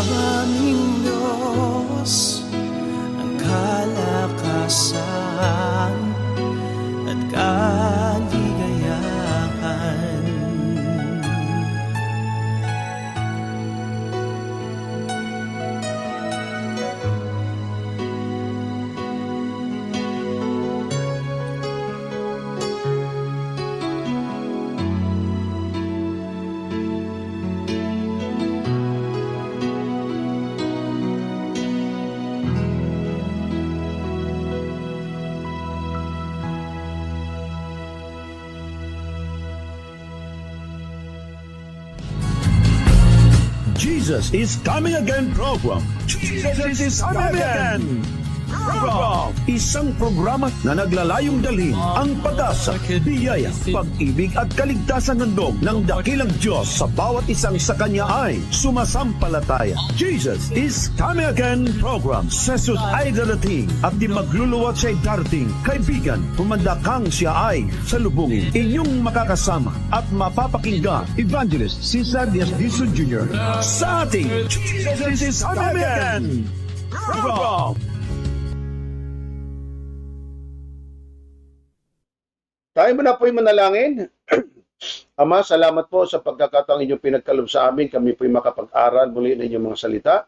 aming Diyos ang kalakasan at kaligayahan. Jesus is Coming Again program. Jesus is Coming Again program. Isang programa na naglalayong dalhin ang pag-asa, biyaya, pag-ibig at kaligtasan handog ng dakilang Diyos sa bawat isang sa Kanya ay sumasampalataya. Jesus is Coming Again program. Sa Jesus ay darating at di magluluwat siya'y darating. Kaibigan, humanda kang siya ay salubungin. Inyong makakasama at mapapakinggan Evangelist Cesar Diaz Dizon Jr. sa ating Jesus is Coming Again program. Tayo muna po'y manalangin. Ama, salamat po sa pagkakataong inyong pinagkalob sa amin. Kami po'y makapag-aral muli ng inyong mga salita.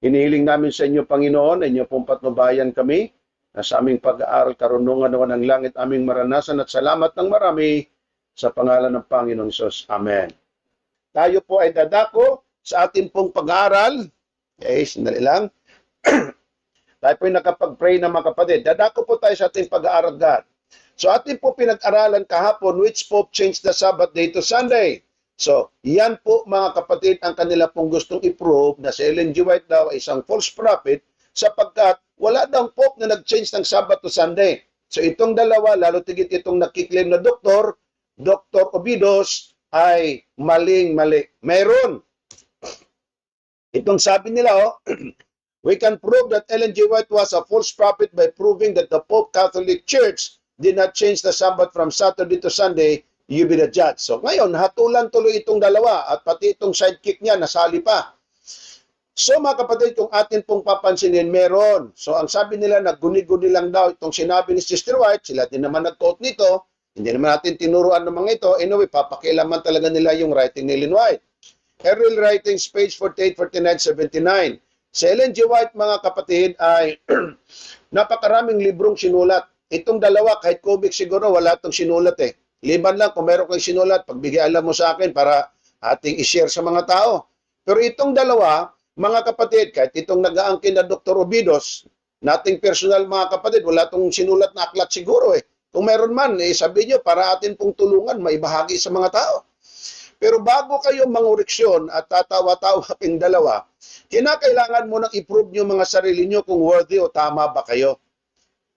Hinihiling namin sa inyo, Panginoon, na inyo pong patnubayan kami na sa aming pag-aaral karunungan naman ng langit aming maranasan at salamat ng marami sa pangalan ng Panginoong Hesus. Amen. Tayo po ay dadako sa ating pong pag-aaral. Okay, sandali lang. Tayo po'y nakapag-pray na mga kapatid. Dadako po tayo sa ating pag-aaral, God. So atin po pinag-aralan kahapon, which Pope changed the Sabbath day to Sunday. So yan po mga kapatid ang kanila pong gustong i-prove na si Ellen G. White daw ay isang false prophet sapagkat wala daw Pope na nag-change ng Sabbath to Sunday. So itong dalawa, lalo tigit itong nakiklaim na doktor, Dr. Obidos, ay maling-mali. Mayroon. Itong sabi nila, we can prove that Ellen G. White was a false prophet by proving that the Pope Catholic Church did not change the Sabbath from Saturday to Sunday, you be the judge. So ngayon, hatulan tuloy itong dalawa at pati itong sidekick niya, nasali pa. So mga kapatid, kung atin pong papansinin, meron. So ang sabi nila, nagguni-guni lang daw itong sinabi ni Sister White, sila din naman nag-quote nito, hindi naman natin tinuruan ng mga ito. Anyway, papakialaman talaga nila yung writing ni Ellen White. Errol Writings, page 48, 49, 79. Si Ellen G. White, mga kapatid, ay napakaraming librong sinulat. Itong dalawa, kahit kubik siguro, wala itong sinulat eh. Liban lang, kung meron kang sinulat, pagbigay alam mo sa akin para ating i-share sa mga tao. Pero itong dalawa, mga kapatid, kahit itong nag-aangkin na Dr. Obidos, nating personal mga kapatid, wala itong sinulat na aklat siguro eh. Kung meron man, sabihin nyo, para atin pong tulungan, maibahagi sa mga tao. Pero bago kayo mangureksyon at tatawa-tawa kayong dalawa, kinakailangan mo nang i-prove nyo mga sarili nyo kung worthy o tama ba kayo.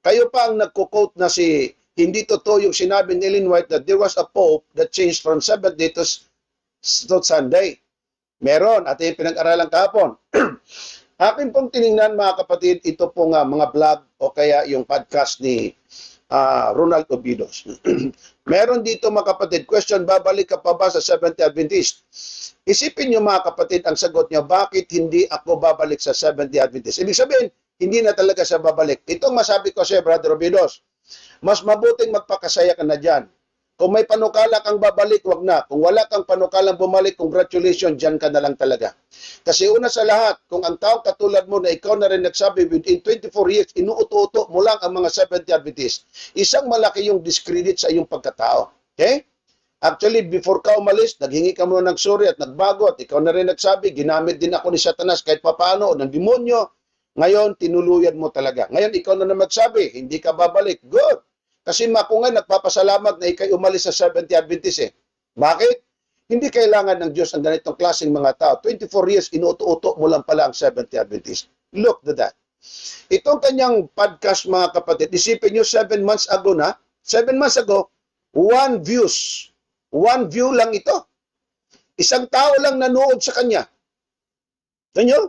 Kayo pa ang nagko-quote na hindi totoo yung sinabi ni Ellen White that there was a Pope that changed from Sabbath day to Sunday. Meron, at yung pinag-aralan kahapon. Akin pong tinignan mga kapatid, ito po nga mga vlog o kaya yung podcast ni Ronald Obidos. Meron dito mga kapatid, question, babalik ka pa ba sa Seventh-day Adventist? Isipin nyo mga kapatid, ang sagot niya, bakit hindi ako babalik sa Seventh-day Adventist? Ibig sabihin, hindi na talaga siya babalik. Itong masabi ko siya, Brother Obidos, mas mabuting magpakasaya ka na dyan. Kung may panukala kang babalik, wag na. Kung wala kang panukalang bumalik, congratulations, dyan ka na lang talaga. Kasi una sa lahat, kung ang tao katulad mo na ikaw na rin nagsabi, within 24 years, inuuto-uto mo lang ang mga Seventh-day Adventist, isang malaki yung discredit sa iyong pagkatao. Okay? Actually, before ka umalis, naghingi ka muna ng sorry at nagbago at ikaw na rin nagsabi, ginamit din ako ni Satanas kahit papaano o ng demonyo. Ngayon, tinuluyan mo talaga. Ngayon, ikaw na naman magsabi, hindi ka babalik. Good. Kasi ako nga nagpapasalamat na ikay umalis sa Seventh-day Adventist eh. Bakit? Hindi kailangan ng Diyos ang ganitong klaseng mga tao. 24 years, inuuto-uto mo lang pala ang Seventh-day Adventist. Look at that. Itong kanyang podcast mga kapatid, isipin nyo 7 months ago na, 7 months ago, 1 views. 1 view lang ito. Isang tao lang nanood sa kanya. Ganyo?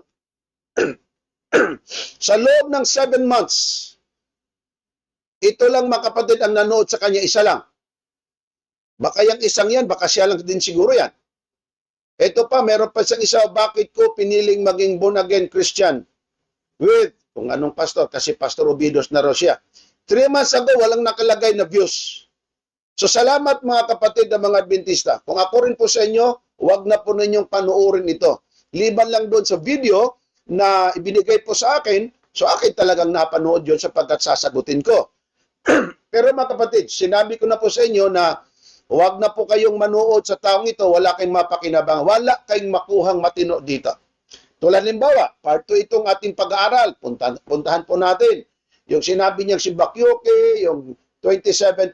Sa loob ng 7 months, ito lang mga kapatid ang nanood sa kanya, isa lang. Baka yung isang yan, baka siya lang din siguro yan. Ito pa, meron pa siyang isa, bakit ko piniling maging born again Christian? With, kung anong pastor, kasi Pastor Obidos na raw siya. 3 months ago, walang nakalagay na views. So salamat mga kapatid na mga Adventista. Kung ako rin po sa inyo, huwag na po ninyong panuorin ito. Liban lang doon sa video na ibinigay po sa akin, so akin talagang napanood yun sapagkat sasagutin ko. Pero mga kapatid, sinabi ko na po sa inyo na huwag na po kayong manood sa taong ito, wala kayong mapakinabang, wala kayong makuhang matino dito. Tulad halimbawa, part 2 itong ating pag-aaral, puntahan po natin. Yung sinabi niyang si Bakyoke, yung 28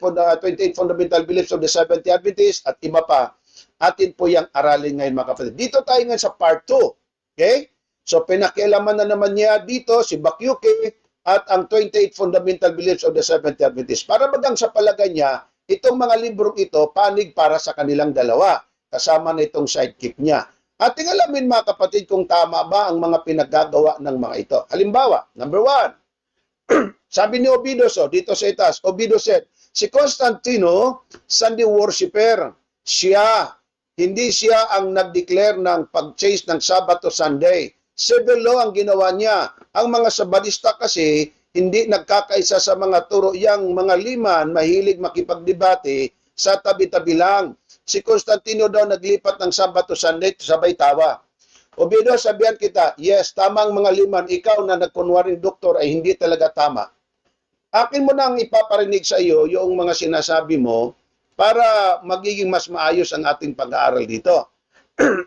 fundamental beliefs of the Seventh Adventists at iba pa, atin po yung aralin ngayon mga kapatid. Dito tayo ngayon sa part 2. Okay? So pinakialaman na naman niya dito si Bakyoke at ang 28 fundamental beliefs of the Seventh Adventists. Para bagang sa palagay niya, itong mga librong ito panig para sa kanilang dalawa, kasama na itong sidekick niya. Ating alamin mga kapatid kung tama ba ang mga pinaggagawa ng mga ito. Halimbawa, number 1, sabi ni Obidos, dito sa itaas, Obidos said, si Constantino, Sunday worshiper, hindi siya ang nag-declare ng pag-change ng Sabbath to Sunday. Civil law ang ginawa niya. Ang mga Sabadista kasi, hindi nagkakaisa sa mga turo. Yang mga liman, mahilig makipagdebate sa tabi-tabi lang. Si Constantino daw naglipat ng Sabbath to Sunday, sabay tawa. Obido, sabihan kita, yes, tamang mga liman, ikaw na nagkunwaring doktor ay hindi talaga tama. Akin mo nang ipaparinig sa iyo yung mga sinasabi mo para magiging mas maayos ang ating pag-aaral dito.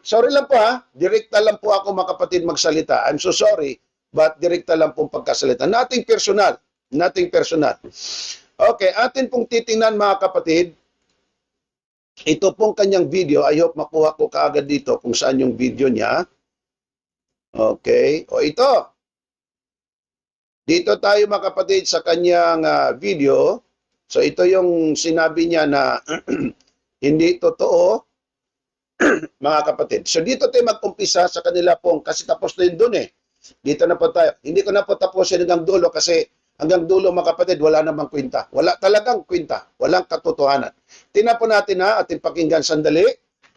Sorry lang po ha, direkta lang po ako mga kapatid magsalita. I'm so sorry, but direkta lang pong pagkasalita. Nothing personal. Okay, atin pong titingnan mga kapatid, ito pong kanyang video. I hope makuha ko kaagad dito kung saan yung video niya. Okay. O ito. Dito tayo mga kapatid sa kanyang video. So ito yung sinabi niya na hindi totoo mga kapatid. So dito tayo mag-umpisa sa kanila pong, kasi tapos na yun dun eh. Dito na po tayo. Hindi ko na po tapusin hanggang dulo kasi hanggang dulo mga kapatid wala namang kwenta. Wala talagang kwenta. Walang katotohanan. Tingnan po natin ating pakinggan sandali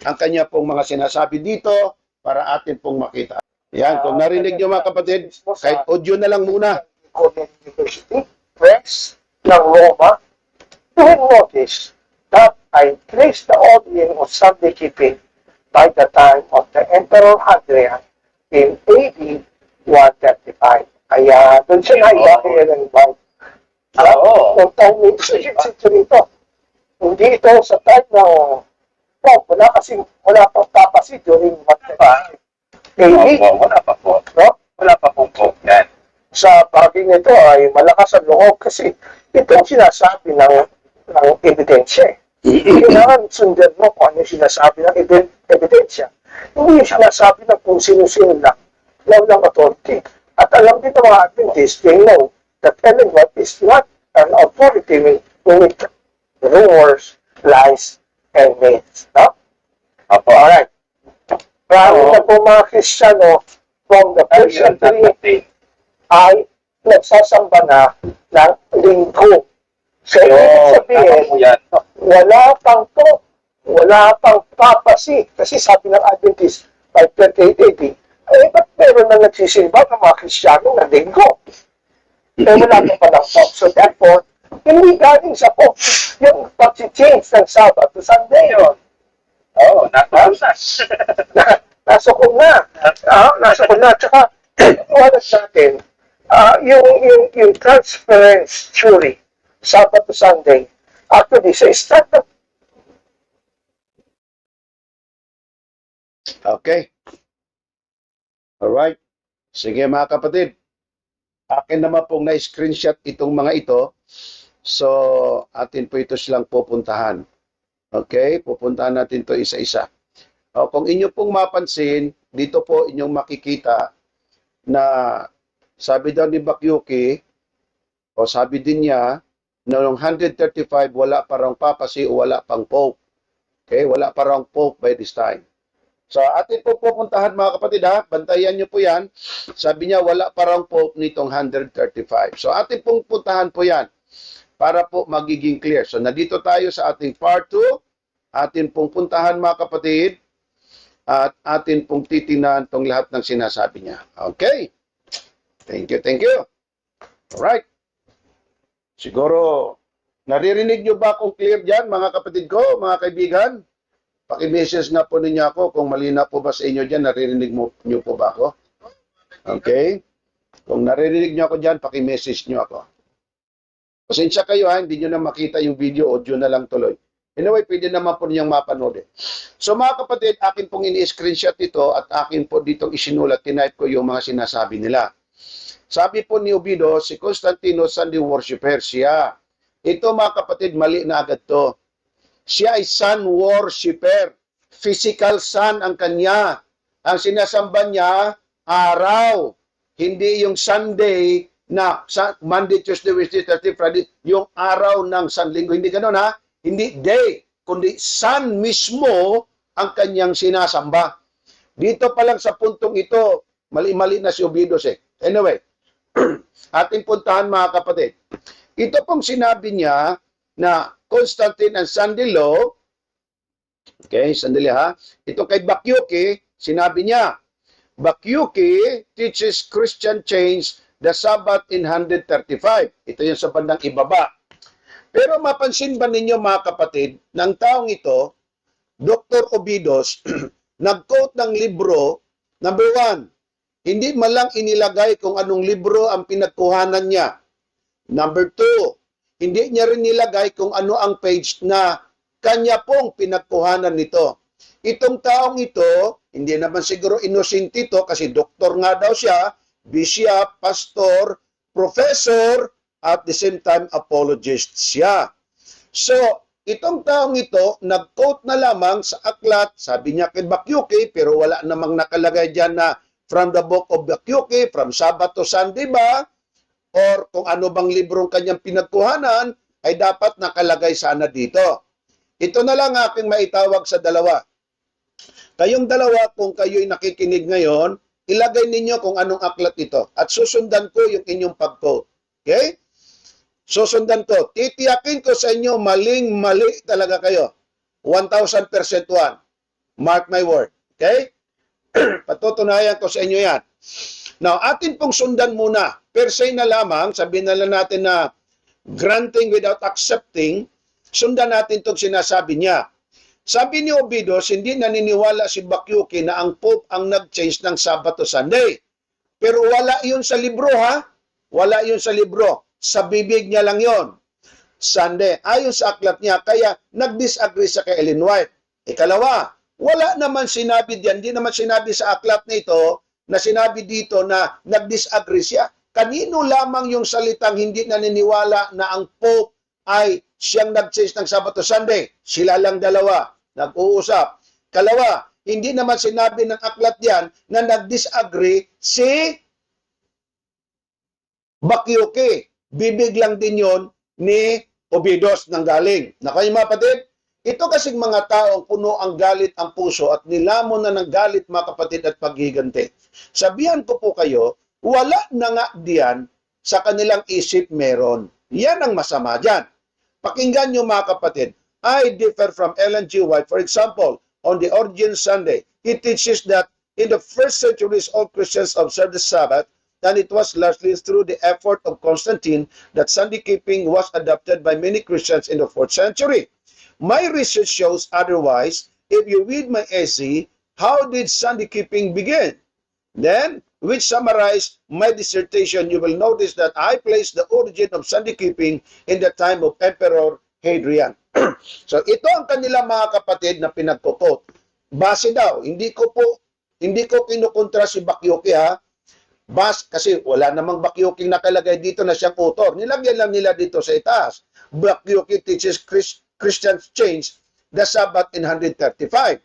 ang kanya pong mga sinasabi dito para atin pong makita. Yan, kung narinig nyo mga kapatid, kahit audio na lang muna. University Press ng Roma, you will notice that I traced the origin of Sunday keeping by the time of the Emperor Hadrian in AD 135. Kaya doon siya naibaki ng Bible. Yung time ni century ito. Hindi ito sa time ng Pope. Wala pang papacy during what pa. Wala pa po. No? Wala pa pong Pope yan. Sa bagay nito ay malakas ang loob kasi ito ang sinasabi ng ebidensya. Kailangan sundan mo kung ano yung sinasabi ng ebidensya. Hindi yung sinasabi ng kung sino-sino lang. Walang authority. At alam din ng mga Adventists, they know that Ellen White is not an authority with rumors, lies, and myths. No? Alright. Marami na po mga Kristiyano from the first century ay nagsasamba na ng linggo. So, sabihin, wala pang to, wala pang papacy. Kasi sabi ng Adventist, 538 AD, ba't meron na nagsisimba ng mga Kristiyano na linggo? Wala pa palang po. So, therefore, hindi galing sa po yung pag-change ng Sabbath to Sunday. Nasa ko na. Tsaka, wala natin, yung transference theory, Sabbath to Sunday, actually, sa start ng Okay. Alright. Sige mga kapatid. Akin naman pong na-screenshot itong mga ito. So, atin po ito silang pupuntahan. Okay? Pupuntahan natin to isa-isa. Kung inyo pong mapansin, dito po inyong makikita na sabi daw ni Bakyoke, o sabi din niya, na noong 135, wala parang papacy o wala pang Pope. Okay? Wala parang Pope by this time. So, atin po pupuntahan mga kapatid ha, bantayan nyo po yan. Sabi niya, wala parang Pope nitong 135. So, atin pong puntahan po yan para po magiging clear. So, nandito tayo sa ating part 2. Atin pong puntahan mga kapatid at atin pong titingnan tong lahat ng sinasabi niya. Okay? Thank you, thank you. Alright. Siguro, naririnig nyo ba kung clear dyan, mga kapatid ko, mga kaibigan? Paki-message nga po ninyo ako kung malinaw po ba sa inyo dyan, naririnig nyo po ba ako? Okay? Kung naririnig nyo ako dyan, paki-message nyo ako. Pasensya kayo ha, hindi nyo na makita yung video, audio na lang tuloy. Anyway, pwede naman po ninyong mapanood eh. So mga kapatid, akin pong ini-screenshot ito at akin po ditong isinulat, tinype ko yung mga sinasabi nila. Sabi po ni Obido, si Constantino Sunday worshiper siya. Ito mga kapatid, mali na agad to. Siya ay sun worshiper. Physical sun ang kanya. Ang sinasamba niya, araw. Hindi yung Sunday na Monday, Tuesday, Wednesday, Thursday, Friday, yung araw ng Sanlinggo. Hindi ganun ha. Hindi day, kundi sun mismo ang kanyang sinasamba. Dito pa lang sa puntong ito, mali-mali na si Obidos eh. Anyway, ating puntahan mga kapatid. Ito pong sinabi niya na Constantine and Sunday Law, okay, sandali ha. Ito kay Bakyuki, sinabi niya, Bakyuki teaches Christian change the Sabbath in 135. Ito yung sa bandang ibaba. Pero mapansin ba ninyo mga kapatid, ng taong ito, Dr. Obidos, nag-quote ng libro, number 1, hindi malang inilagay kung anong libro ang pinagkuhanan niya. Number 2, hindi niya rin nilagay kung ano ang page na kanya pong pinagkuhanan nito. Itong taong ito, hindi naman siguro innocent ito kasi doktor nga daw siya, bishop, pastor, professor, at the same time apologist siya. So, itong taong ito, nag-quote na lamang sa aklat, sabi niya kay Bakyuki, pero wala namang nakalagay dyan na from the book of Bakyuki, from Sabbath to Sunday ba? Or kung ano bang librong kanyang pinagkuhanan, ay dapat nakalagay sana dito. Ito na lang aking maitawag sa dalawa. Kayong dalawa, kung kayo'y nakikinig ngayon, ilagay ninyo kung anong aklat ito. At susundan ko yung inyong pag-quote. Okay? Susundan ko. Titiyakin ko sa inyo, maling-mali talaga kayo. 1,000% one. Mark my word. Okay? Patutunayan ko sa inyo yan. Now, atin pong sundan muna. Per se na lamang, sabihin na lang natin na granting without accepting, sundan natin itong sinasabi niya. Sabi ni Obidos, hindi naniniwala si Bakyuki na ang Pope ang nag-change ng Sabbath to Sunday. Pero wala yun sa libro ha. Wala yun sa libro. Sa bibig niya lang yon. Sunday. Ayon sa aklat niya, kaya nag-disagree siya kay Ellen White. Ikalawa, wala naman sinabi diyan, hindi naman sinabi sa aklat nito na sinabi dito na nag-disagree siya. Kanino lamang yung salitang hindi naniniwala na ang Pope ay siyang nag-change ng Sabbath to Sunday? Sila lang dalawa, nag-uusap. Kalawa, hindi naman sinabi ng aklat diyan na nag-disagree si Bakyuki. Bibig lang din yon ni Obidos ng galing. Nakaya mga kapatid, ito kasing mga taong puno ang galit ang puso at nilamon na ng galit mga kapatid at paghiganti. Sabihan ko po kayo, wala na nga diyan sa kanilang isip meron. Yan ang masama dyan. Pakinggan nyo mga kapatid, I differ from Ellen G. White. For example, on the Origin Sunday, he teaches that in the first centuries all Christians observed the Sabbath, and it was largely through the effort of Constantine that Sunday keeping was adopted by many Christians in the 4th century. My research shows otherwise. If you read my essay, How Did Sunday Keeping Begin? Then, which summarize my dissertation, you will notice that I placed the origin of Sunday keeping in the time of Emperor Hadrian. So, ito ang kanila mga kapatid na pinagkukot. Base daw, hindi ko kinukontra si Bakyuki ha. Kasi wala namang Bakyuking nakalagay dito na siyang author. Nilagyan lang nila dito sa itaas. Bakyuki teaches Christian change the Sabbath in 135.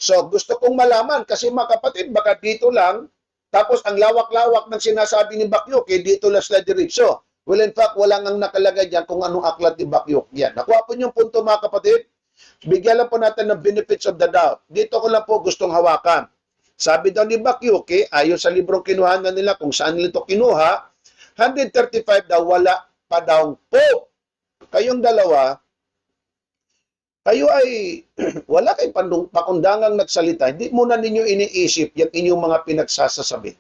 So gusto kong malaman kasi mga kapatid, baka dito lang, tapos ang lawak-lawak ng sinasabi ni Bakyuki, dito lang sila diretso. Well, in fact, wala nang nakalagay dyan kung anong aklat ni Bakyuki yan. Nakuha po yung punto mga kapatid. Bigyan lang po natin ng benefits of the doubt. Dito ko lang po gustong hawakan. Sabi daw ni Bakyuki, ayon sa librong kinuha na nila kung saan nila ito kinuha, 135 daw wala pa daw Pope. Kayong dalawa, kayo ay wala kayong pakundangang nagsalita, hindi muna ninyo iniisip yung inyong mga pinagsasasabi.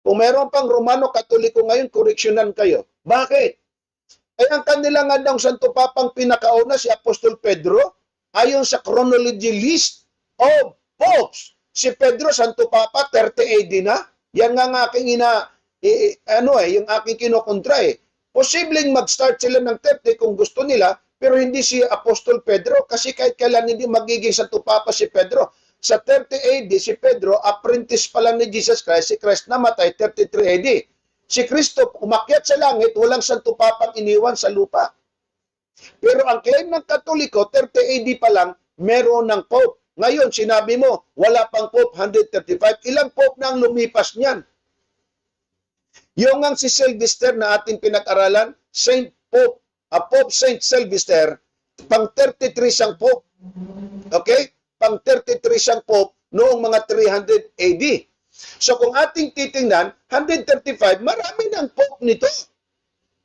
Kung meron pang Romano Katoliko ngayon, koreksyonan kayo. Bakit? Eh, ang kanila nga daw Santo Papang pinakauna, si Apostol Pedro, ayon sa chronology list of popes. Si Pedro, Santo Papa, 30 AD na. Yan nga ang aking yung aking kinukontra eh. Posibleng mag-start sila ng 30 kung gusto nila, pero hindi si Apostol Pedro kasi kahit kailan hindi magiging Santo Papa si Pedro. Sa 30 AD, si Pedro, apprentice pa lang ni Jesus Christ. Si Christ namatay, 33 AD. Si Kristo, umakyat sa langit, walang Santo Papang iniwan sa lupa. Pero ang claim ng Katoliko, 30 AD pa lang, meron ng Pope. Ngayon, sinabi mo, wala pang Pope, 135. Ilang Pope na ang lumipas niyan? Yung ang si Sylvester na ating pinag-aralan, Pope Saint Sylvester, pang 33 siyang Pope. Okay? Pang 33 siyang Pope noong mga 300 AD. So kung ating titingnan, 135, marami ng Pope nito.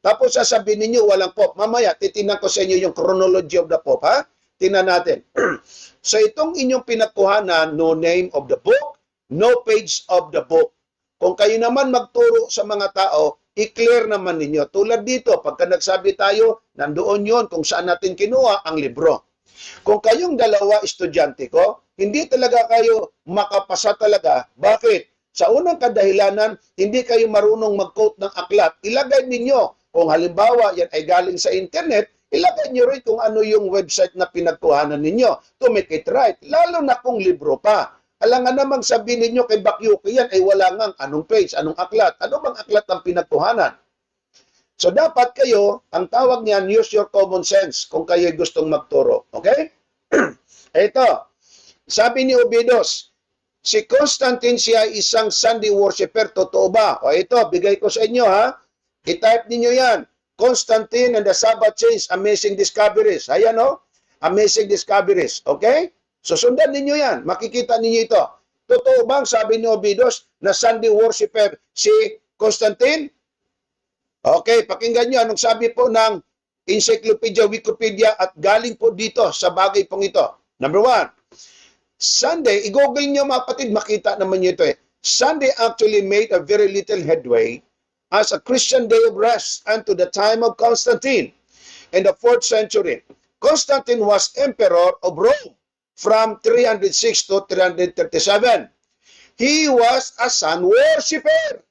Tapos sasabihin ninyo, walang Pope. Mamaya, titingnan ko sa inyo yung chronology of the Pope, ha? Tingnan natin. So itong inyong pinagkuhanan, no name of the book, no page of the book. Kung kayo naman magturo sa mga tao, i-clear naman ninyo. Tulad dito, pagka nagsabi tayo, nandoon yon kung saan natin kinuha ang libro. Kung kayong dalawa estudyante ko, hindi talaga kayo makapasa talaga. Bakit? Sa unang kadahilanan, hindi kayo marunong mag-quote ng aklat. Ilagay ninyo, kung halimbawa yan ay galing sa internet, ilagay nyo rin kung ano yung website na pinagkuhanan ninyo to make it right. Lalo na kung libro pa. Alangan namang sabihin ninyo kay Bakyuki yan ay wala ngang anong page, anong aklat. Ano bang aklat ang pinagkuhanan? So dapat kayo, ang tawag niyan, use your common sense kung kayo gustong magturo. Okay? Ito, sabi ni Obidos, si Constantine siya isang Sunday worshipper, totoo ba? O ito, bigay ko sa inyo ha. I-type ninyo yan. Constantine and the Sabbath Change, Amazing Discoveries. Ayan o, Amazing Discoveries. Okay? So sundan ninyo yan. Makikita ninyo ito. Totoo bang sabi ni Obidos na Sunday worshipper si Constantine? Okay, pakinggan nyo anong sabi po ng Encyclopedia Wikipedia at galing po dito sa bagay pong ito. Number 1, Sunday, i-google nyo mga kapatid, makita naman nyo ito eh. Sunday actually made a very little headway as a Christian day of rest unto the time of Constantine in the 4th century. Constantine was emperor of Rome from 306 to 337. He was a sun worshipper.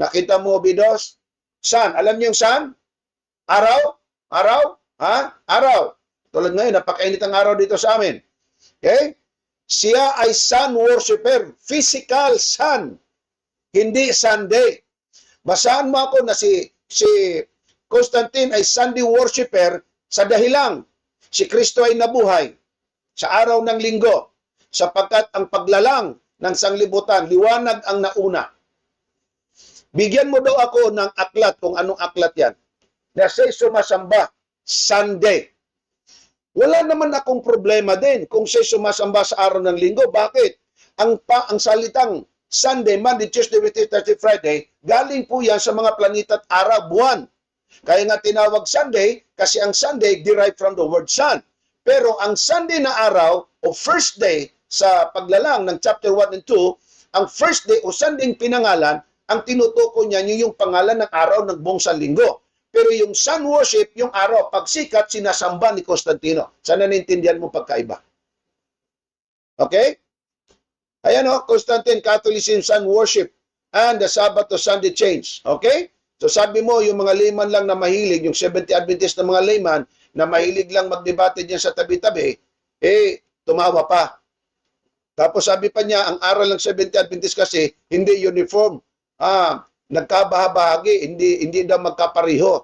Nakita mo, Bidos? Sun. Alam niyo yung sun? Araw? Araw? Ha? Araw. Tulad ngayon, napakainit ang araw dito sa amin. Okay? Siya ay sun worshipper. Physical sun. Hindi Sunday. Basahan mo ako na si Constantine ay Sunday worshipper sa dahilang si Kristo ay nabuhay sa araw ng linggo sapagkat ang paglalang ng sanglibutan, liwanag ang nauna. Bigyan mo daw ako ng aklat kung anong aklat yan. Na siya'y sumasamba Sunday. Wala naman akong problema din kung siya'y sumasamba sa araw ng linggo. Bakit? Ang salitang Sunday, Monday, Tuesday, Wednesday, Thursday, Friday, galing po yan sa mga planeta at araw, buwan. Kaya nga tinawag Sunday kasi ang Sunday derived from the word sun. Pero ang Sunday na araw o first day sa paglalang ng chapter 1 and 2, ang first day o Sunday pinangalan, ang tinutukoy niya yung pangalan ng araw ng buong sanlinggo. Pero yung sun worship, yung araw, pagsikat, sinasamba ni Constantino. Sana naintindihan mo pagkaiba. Okay? Ayan o, Constantine, Catholicism, sun worship, and the Sabbath to Sunday change. Okay? So sabi mo, yung mga layman lang na mahilig, yung 70 Adventist na mga layman, na mahilig lang magdebate diyan sa tabi-tabi, tumawa pa. Tapos sabi pa niya, ang aral ng 70 Adventist kasi, hindi uniform. Nagkabahabahagi, hindi daw magkapariho.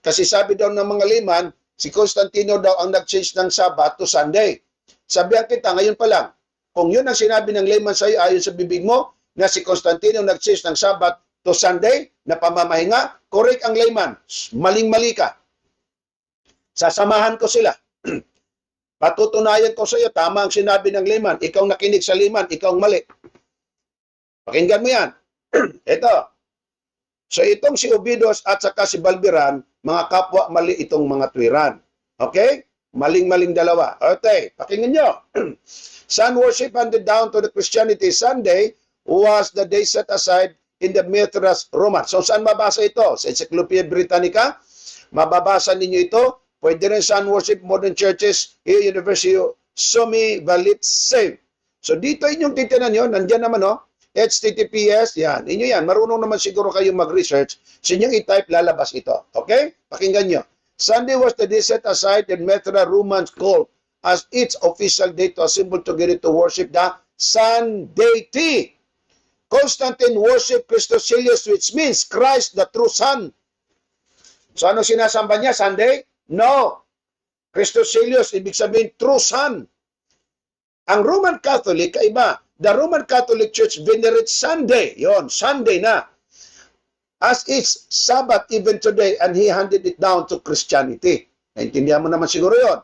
Kasi sabi daw ng mga layman, si Constantino daw ang nag-change ng Sabbath to Sunday. Sabihan kita, ngayon pa lang, kung yun ang sinabi ng layman sa iyo, ayon sa bibig mo, na si Constantino nag-change ng Sabbath to Sunday, na pamamahinga, correct ang layman. Maling-mali ka. Sasamahan ko sila. Patutunayan ko sa iyo, tama ang sinabi ng layman. Ikaw nakinig sa layman, ikaw ang mali. Pakinggan mo yan. Ito. So itong si Obidos at saka si Balbiran, mga kapwa mali itong mga tuwiran. Okay? Maling-maling dalawa. Okay, pakinggan nyo. Sun worship handed down to the Christianity Sunday was the day set aside in the Mithras Roman. So saan mabasa ito? Sa Encyclopedia Britannica? Mababasa ninyo ito. Pwede rin sun worship modern churches, University of Somi Valit Save. So dito inyong titinan nyo, nandyan naman HTTPS, yan, inyo yan. Marunong naman siguro kayo mag-research. So inyong i-type, lalabas ito. Okay? Pakinggan nyo. Sunday was the day set aside in Mithra Romans called as its official day to assemble together to worship the sun deity. Constantine worshiped Christos Helios, which means Christ, the true sun. So ano sinasamba niya? Sunday? No. Christos Helios, ibig sabihin true sun. Ang Roman Catholic, kaiba. The Roman Catholic Church venerates Sunday. Yon, Sunday na. As its Sabbath even today, and he handed it down to Christianity. Naintindihan mo naman siguro yon.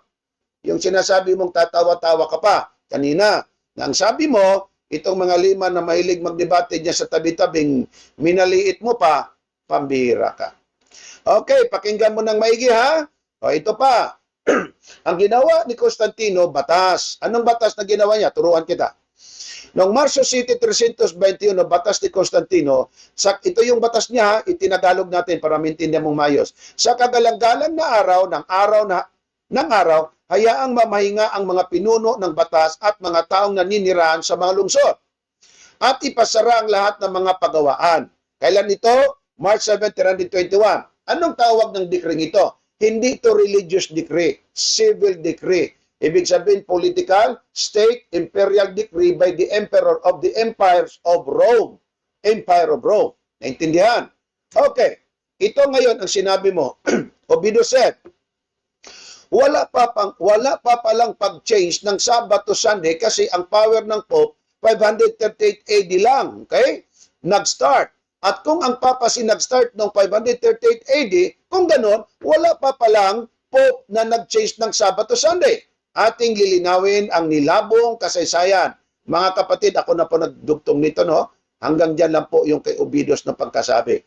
Yung sinasabi mong tatawa-tawa ka pa kanina, na ang sabi mo, itong mga lima na mahilig magdebate niya sa tabi-tabing minaliit mo pa, pambira ka. Okay, pakinggan mo ng maigi ha. O ito pa. Ang ginawa ni Constantino, batas. Anong batas na ginawa niya? Turuan kita. Noong Marso City 321, batas ni Constantino, ito yung batas niya, itinagalog natin para maintindihan mong mayos. Sa kagalang-galang na araw, hayaang mamahinga ang mga pinuno ng batas at mga taong naninirahan sa mga lungsod. At ipasara ang lahat ng mga pagawaan. Kailan ito? March 7, 321. Anong tawag ng decree ito? Hindi ito religious decree, civil decree. Ibig sabihin, political, state, imperial decree by the emperor of the empires of Rome. Empire of Rome. Naintindihan? Okay. Ito ngayon ang sinabi mo. Obido said, wala pa palang pag-change ng Sabbath to Sunday kasi ang power ng Pope 538 AD lang. Okay? Nag-start. At kung ang Papa nag-start noong 538 AD, kung ganon, wala pa palang Pope na nag-change ng Sabbath to Sunday. Ating lilinawin ang nilabong kasaysayan. Mga kapatid, ako na po nagdugtong nito, no? Hanggang dyan lang po yung kay Obidos na pagkasabi.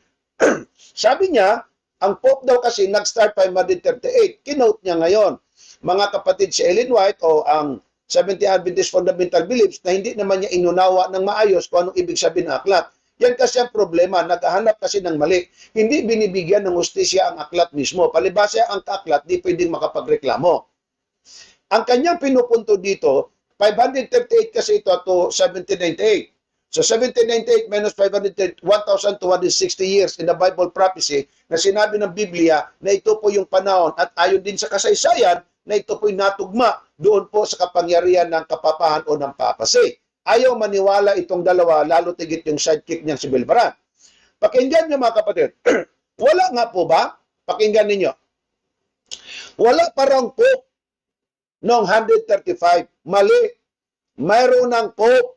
Sabi niya, ang Pope daw kasi nag-start 538. Kinote niya ngayon. Mga kapatid, si Ellen White o ang Seventh-day Adventist Fundamental Beliefs na hindi naman niya inunawa ng maayos kung anong ibig sabihin ng aklat. Yan kasi ang problema, naghahanap kasi ng mali. Hindi binibigyan ng hustisya ang aklat mismo. Palibasa ang aklat, di pwedeng makapagreklamo. Ang kanyang pinupunto dito, 538 kasi ito to 1798. So 1798 minus 538, 1,260 years in the Bible prophecy na sinabi ng Biblia na ito po yung panahon at ayon din sa kasaysayan na ito po'y natugma doon po sa kapangyarihan ng kapapahan o ng papacy. Ayaw maniwala itong dalawa, lalo tigit yung sidekick niyang si Bilbaran. Pakinggan niyo mga kapatid. Wala nga po ba? Pakinggan ninyo. Wala parang Pope noong 135. Mali. Mayroon ng Pope.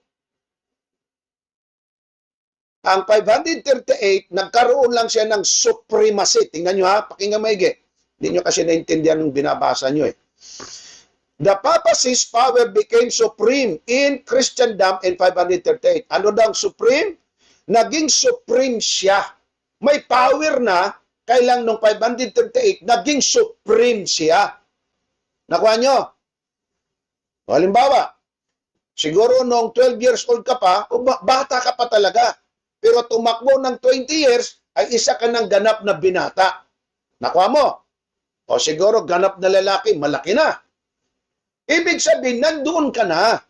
Ang 538, nagkaroon lang siya ng supremacy. Tingnan nyo ha, pakinggan maigi. Hindi nyo kasi naintindihan ng binabasa nyo eh. The papacy's power became supreme in Christendom in 538. Ano daw ang supreme? Naging supreme siya. May power na, kailang nung 538, naging supreme siya. Nakuha nyo? Halimbawa, siguro nung 12 years old ka pa, bata ka pa talaga. Pero tumakbo ng 20 years, ay isa ka ng ganap na binata. Nakuha mo? O siguro ganap na lalaki, malaki na. Ibig sabihin, nandoon ka na.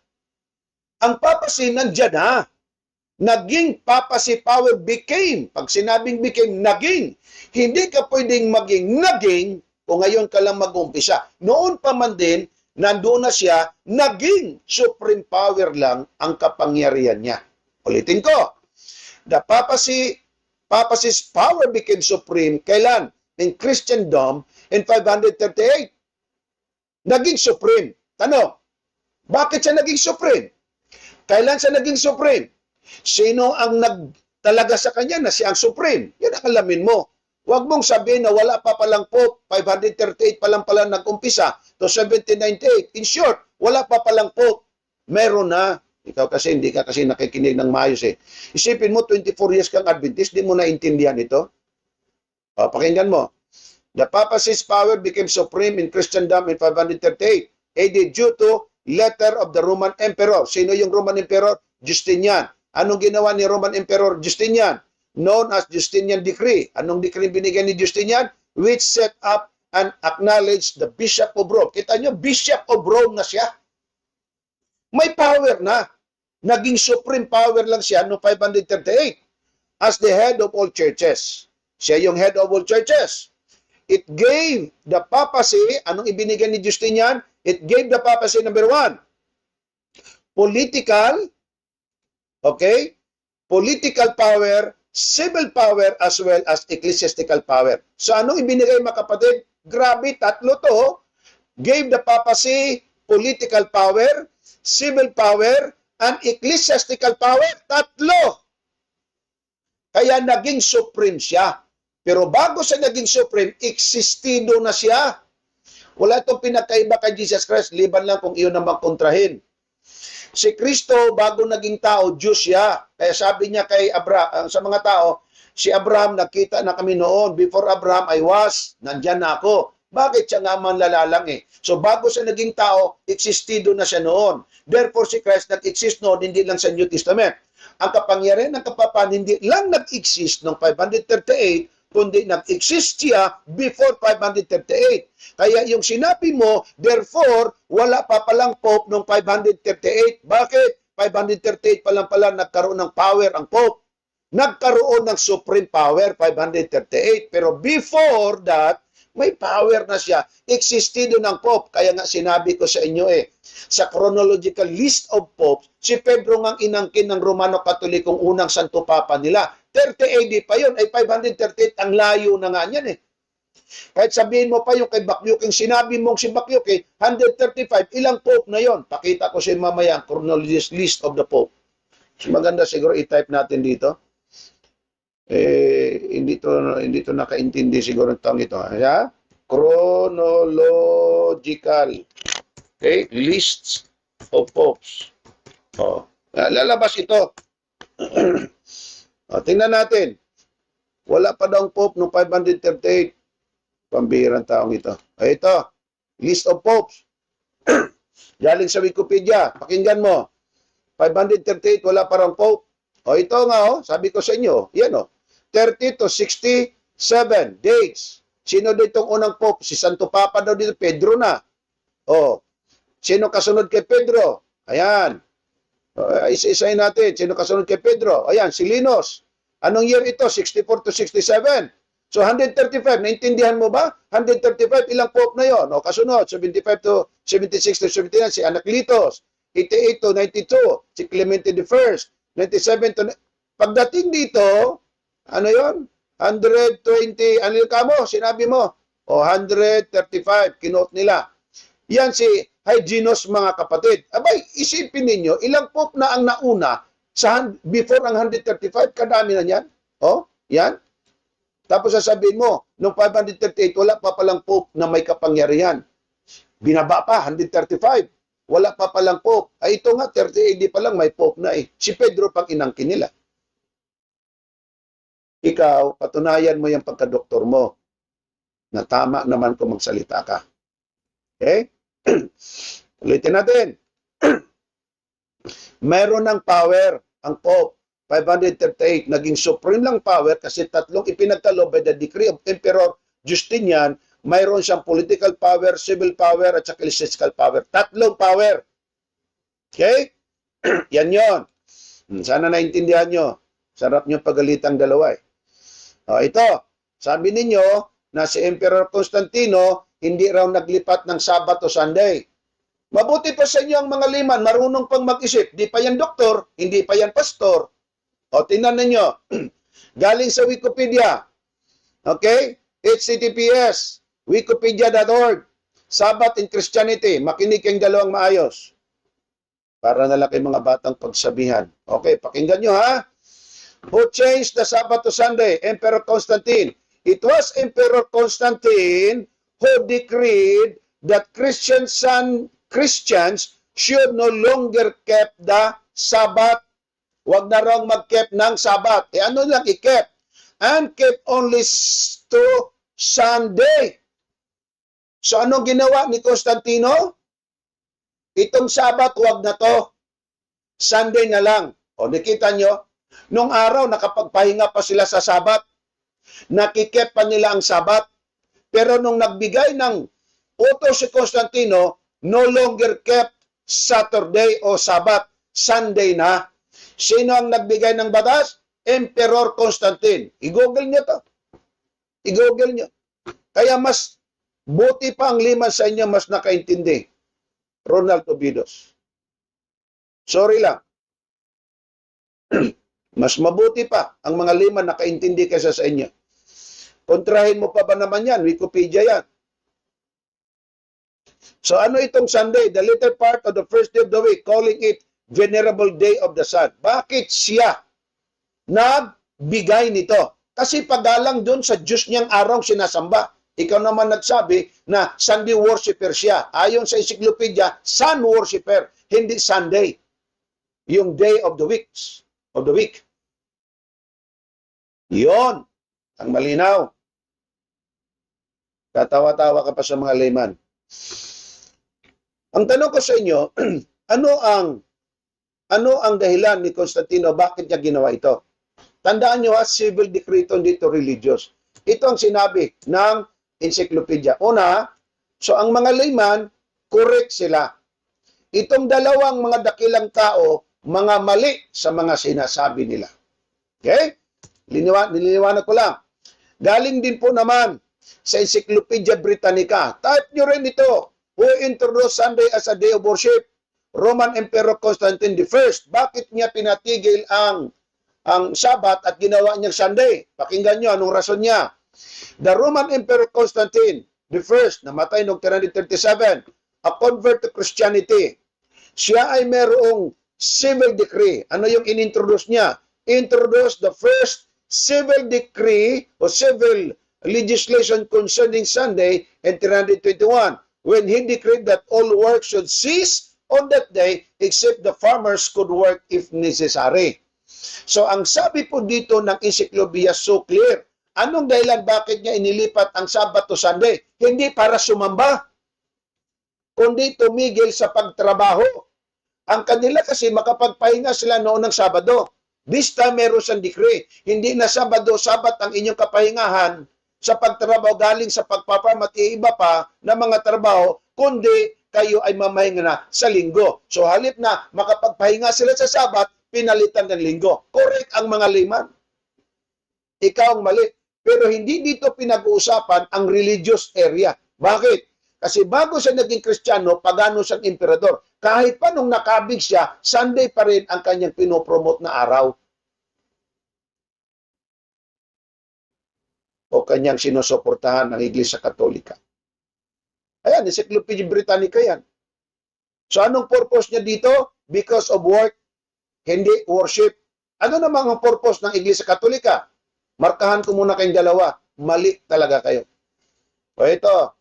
Ang papacy, nandiyan na. Naging papacy power became. Pag sinabing became, naging. Hindi ka pwedeng maging naging o ngayon ka lang mag-umpisa. Noon pa man din, nandoon na siya, naging supreme power lang ang kapangyarihan niya. Ulitin ko. The papacy's power became supreme. Kailan? In Christendom in 538. Naging supreme. Tanong, bakit siya naging supreme? Kailan siya naging supreme? Sino ang nagtalaga sa kanya na siya ang supreme? Yan ang alamin mo. Huwag mong sabihin na wala pa palang Pope, 538 pa lang pala nag-umpisa to 1798. In short, wala pa palang Pope. Meron na. Ikaw kasi hindi ka kasi nakikinig ng maayos eh. Isipin mo, 24 years kang Adventist, di mo naintindihan ito? O, pakinggan mo. The papacy's power became supreme in Christendom in 538 AD due to letter of the Roman Emperor. Sino yung Roman Emperor? Justinian. Anong ginawa ni Roman Emperor Justinian? Known as Justinian Decree. Anong decree binigyan ni Justinian? Which set up and acknowledged the Bishop of Rome. Kita nyo, Bishop of Rome na siya. May power na. Naging supreme power lang siya noong 538 as the head of all churches. Siya yung head of all churches. It gave the papacy, anong ibinigay ni Justinian? It gave the papacy, number one, political, okay, political power, civil power, as well as ecclesiastical power. So anong ibinigay mga kapatid? Grabe, tatlo to. Gave the papacy political power, civil power, and ecclesiastical power. Tatlo. Kaya naging supreme siya. Pero bago siya naging supreme, existido na siya. Wala itong pinakaiba kay Jesus Christ, liban lang kung iyon naman kontrahin. Si Kristo, bago naging tao, Diyos siya. Kaya sabi niya kay Abraham, sa mga tao, si Abraham, nakita na kami noon. Before Abraham, I was. Nandyan na ako. Bakit siya nga manlalalang eh? So bago siya naging tao, existido na siya noon. Therefore, si Christ nag-exist noon, hindi lang sa New Testament. Ang kapangyarihan ng kapapaan, hindi lang nag-exist noong 538, kundi nag-exist siya before 538. Kaya yung sinabi mo, therefore, wala pa palang Pope noong 538. Bakit? 538 pa lang pala nagkaroon ng power ang Pope. Nagkaroon ng supreme power, 538. Pero before that, may power na siya. Existido ng Pope. Kaya nga sinabi ko sa inyo sa chronological list of popes, si Pedro ngang inangkin ng Romano Katolikong unang Santo Papa nila. 30 AD pa yun, ay 538, ang layo na nga niyan Kahit sabihin mo pa yung kay Bakyuking, sinabi mong si Bakyuking, 135, ilang pope na yon? Pakita ko sa mamaya ang chronological list of the pope. So, maganda siguro i-type natin dito. Hindi to nakaintindi siguro itong ito. Chronological. Okay, lists of popes. Lalabas ito. Tingnan natin. Wala pa daw ang Pope noong 538. Pambihirang taong ito. Ito. List of popes. Galing sa Wikipedia. Pakinggan mo. 538, wala pa raw Pope. Ito nga, sabi ko sa inyo. Yan, 30 to 67 dates. Sino ditong unang Pope? Si Santo Papa daw dito. Pedro na. Sino kasunod kay Pedro? Ayan. Isa-isahin natin. Sino kasunod kay Pedro? Ayan, si Linos. Anong year ito? 64 to 67. So, 135. Naintindihan mo ba? 135, ilang pope na yon? Kasunod, 75 to 76 to 79, si Anacletus. 88 to 92, si Clemente I. 97 to... Pagdating dito, ano yon? 120, ano yung kamo? Sinabi mo? 135, kinote nila. Yan si Hyginus, mga kapatid. Abay, isipin ninyo, ilang pope na ang nauna sa before ang 135? Kadami na yan. Yan. Tapos sasabihin mo, noong 538, wala pa palang pope na may kapangyarihan. Binaba pa, 135. Wala pa palang pope. Ay ito nga, 30 AD pa lang may pope na Si Pedro pang inangkin nila. Ikaw, patunayan mo yung pagkadoktor mo na tama naman kung magsalita ka. Okay? Ulitin natin. Meron ng power ang Pope. 538, naging supreme lang power kasi tatlong ipinagkalob by the decree of Emperor Justinian. Mayroon siyang political power, civil power, at ecclesiastical power. Tatlong power. Okay? Yan yon. Sana naintindihan nyo. Sarap nyo pagalitang dalawa ito. Sabi ninyo na si Emperor Constantino hindi raw naglipat ng Sabbath o Sunday. Mabuti pa sa inyo ang mga liman, marunong pang mag-isip. Di pa yan doktor, hindi pa yan pastor. Tingnan ninyo. Galing sa Wikipedia. Okay? HTTPS, wikipedia.org. Sabbath in Christianity. Makinig kayong dalawang maayos. Para na lang kay mga batang pagsabihan. Okay, pakinggan nyo ha. Who changed the Sabbath to Sunday? Emperor Constantine. It was Emperor Constantine who decreed that Christians should no longer keep the Sabbath. Huwag na raw mag-keep ng Sabbath. Ano lang i-keep? And keep only to Sunday. So anong ginawa ni Constantino? Itong Sabat, wag na to. Sunday na lang. O nakita nyo, nung araw nakapagpahinga pa sila sa Sabat. Nakikip pa nila ang Sabat. Pero nung nagbigay ng utos si Constantino, no longer kept Saturday o Sabat. Sunday na. Sino ang nagbigay ng batas? Emperor Constantine. I-google nyo to. I-google nyo. Kaya mas buti pa ang 5 sa inyo mas nakaintindi. Ronald Obidos. Sorry lang. Mas mabuti pa ang mga 5 nakaintindi kaysa sa inyo. Kontrahin mo pa ba naman yan? Wikipedia yan. So ano itong Sunday? The later part of the first day of the week, calling it Venerable Day of the Sun. Bakit siya nagbigay nito? Kasi pagalang doon sa Diyos niyang araw sinasamba. Ikaw naman nagsabi na Sunday worshiper siya. Ayon sa encyclopedia, sun worshiper, hindi Sunday. Yung day of the weeks, of the week. Yon ang malinaw. Tatawa-tawa ka pa sa mga layman. Ang tanong ko sa inyo, ano ang dahilan ni Constantino bakit niya ginawa ito? Tandaan nyo civil decree ito, dito religious. Ito ang sinabi ng encyclopedia. Una, so ang mga layman, correct sila. Itong dalawang mga dakilang tao, mga mali sa mga sinasabi nila. Okay? Nililiwanag ko lang. Galing din po naman sa Encyclopedia Britannica. Type nyo rin ito. Who introduced Sunday as a day of worship? Roman Emperor Constantine I. Bakit niya pinatigil ang Sabat at ginawa niyang Sunday? Pakinggan nyo anong rason niya. The Roman Emperor Constantine I, namatay noong 337, a convert to Christianity. Siya ay merong civil decree. Ano yung inintroduce niya? Introduce the first civil decree o civil legislation concerning Sunday in 321 when he decreed that all work should cease on that day except the farmers could work if necessary. So ang sabi po dito ng encyclopedia so clear. Anong dahilan bakit niya inilipat ang Sabat to Sunday? Hindi para sumamba, kundi tumigil sa pagtrabaho. Ang kanila kasi makapagpahinga sila noon ng Sabado. This time meron siyang decree. Hindi na Sabado, Sabat ang inyong kapahingahan sa pagtrabaho galing sa pagpaparm at iba pa na mga trabaho, kundi kayo ay mamahinga na sa linggo. So halip na makapagpahinga sila sa Sabat, pinalitan ng linggo. Correct ang mga layman. Ikaw ang mali. Pero hindi dito pinag-uusapan ang religious area. Bakit? Kasi bago siya naging Kristiyano, pagano siyang emperador. Kahit pa nung nakabig siya, Sunday pa rin ang kanyang pinopromote na araw. O kanyang sinusuportahan ng Iglesia Katolika. Ayan, Encyclopedia Britannica yan. So anong purpose niya dito? Because of work, hindi worship. Ano namang ang purpose ng Iglesia Katolika? Markahan ko muna kayong dalawa. Mali talaga kayo. O ito.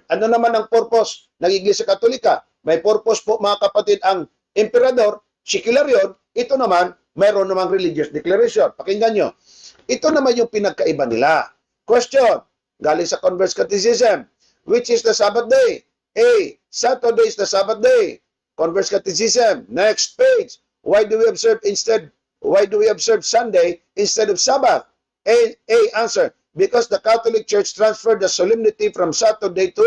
Ano naman ang purpose ng Iglesia Katolika? May purpose po mga kapatid ang emperador, secular yun. Ito naman, mayroon namang religious declaration. Pakinggan nyo. Ito naman yung pinagkaiba nila. Question. Galing sa Converse Catechism. Which is the Sabbath day? A. Saturday is the Sabbath day. Converse Catechism. Next page. Why do we observe Sunday instead of Sabbath? A. Answer. Because the Catholic Church transferred the solemnity from Saturday to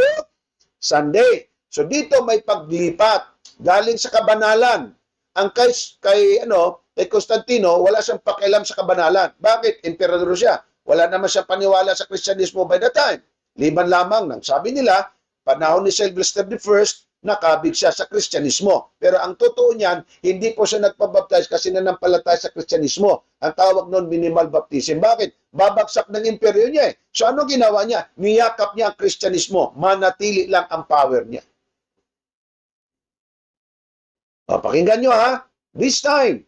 Sunday. So dito may paglipat galing sa kabanalan. Ang kay Constantino, wala siyang pakialam sa kabanalan. Bakit? Emperador siya. Wala naman siya paniwala sa Kristyanismo by the time. Liban lamang ng sabi nila, panahon ni Sylvester I, nakabig siya sa Kristyanismo. Pero ang totoo niyan, hindi po siya nagpabaptize kasi nanampalataya sa Kristyanismo. Ang tawag noon, minimal baptism. Bakit? Babagsak ng imperyo niya eh. So ano ginawa niya? Niyakap niya ang Kristyanismo. Manatili lang ang power niya. O, pakinggan nyo ha. This time,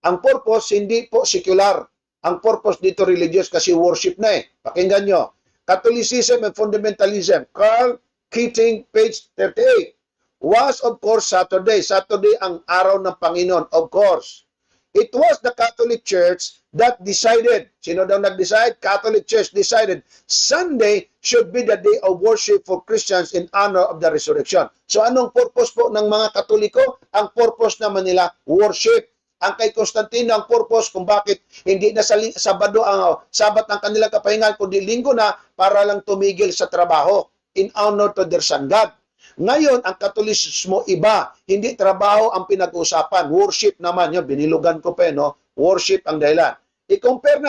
ang purpose hindi po secular. Ang purpose dito religious kasi worship na eh. Pakinggan nyo. Catholicism and fundamentalism. Carl Keating, page 38. Was of course Saturday. Saturday ang araw ng Panginoon, of course. It was the Catholic Church that decided, sino daw nag-decide? Catholic Church decided Sunday should be the day of worship for Christians in honor of the resurrection. So anong purpose po ng mga Katoliko? Ang purpose naman nila, worship. Ang kay Constantino, ang purpose kung bakit hindi na Sabado ang Sabat ang kanilang kapahingan, kundi Linggo na para lang tumigil sa trabaho in honor to their sun God. Ngayon, ang Katolisismo iba, hindi trabaho ang pinag-usapan, worship naman yun, binilugan ko pa no? Worship ang dahilan. I-compare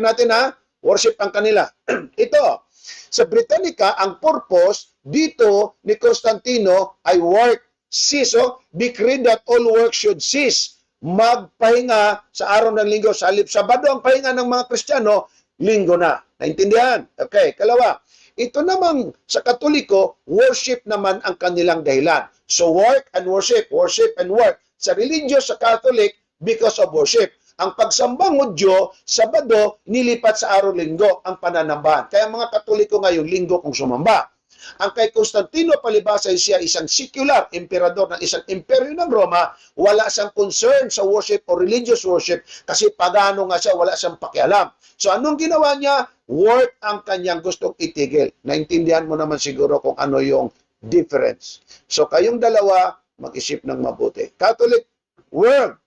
natin ha, worship ang kanila. Ito, sa Britannica, ang purpose dito ni Constantino ay work. So, decree that all work should cease. Magpahinga sa araw ng Linggo. Sa halip Sabado ang pahinga ng mga Kristiyano, Linggo na. Naintindihan? Okay, kalawa. Ito namang sa Katoliko, worship naman ang kanilang dahilan. So work and worship and work. Sa religious, sa Catholic, because of worship. Ang pagsambang Hudyo, Sabado, nilipat sa araw Linggo ang pananambahan. Kaya mga Katoliko ngayon, Linggo kung sumamba. Ang kay Constantino, palibasa siya isang secular emperador ng isang imperyo ng Roma, wala siyang concern sa worship o religious worship kasi pagano nga siya, wala siyang pakialam. So anong ginawa niya? Work ang kanyang gustong itigil. Naintindihan mo naman siguro kung ano yung difference. So kayong dalawa, mag-isip ng mabuti. Catholic World,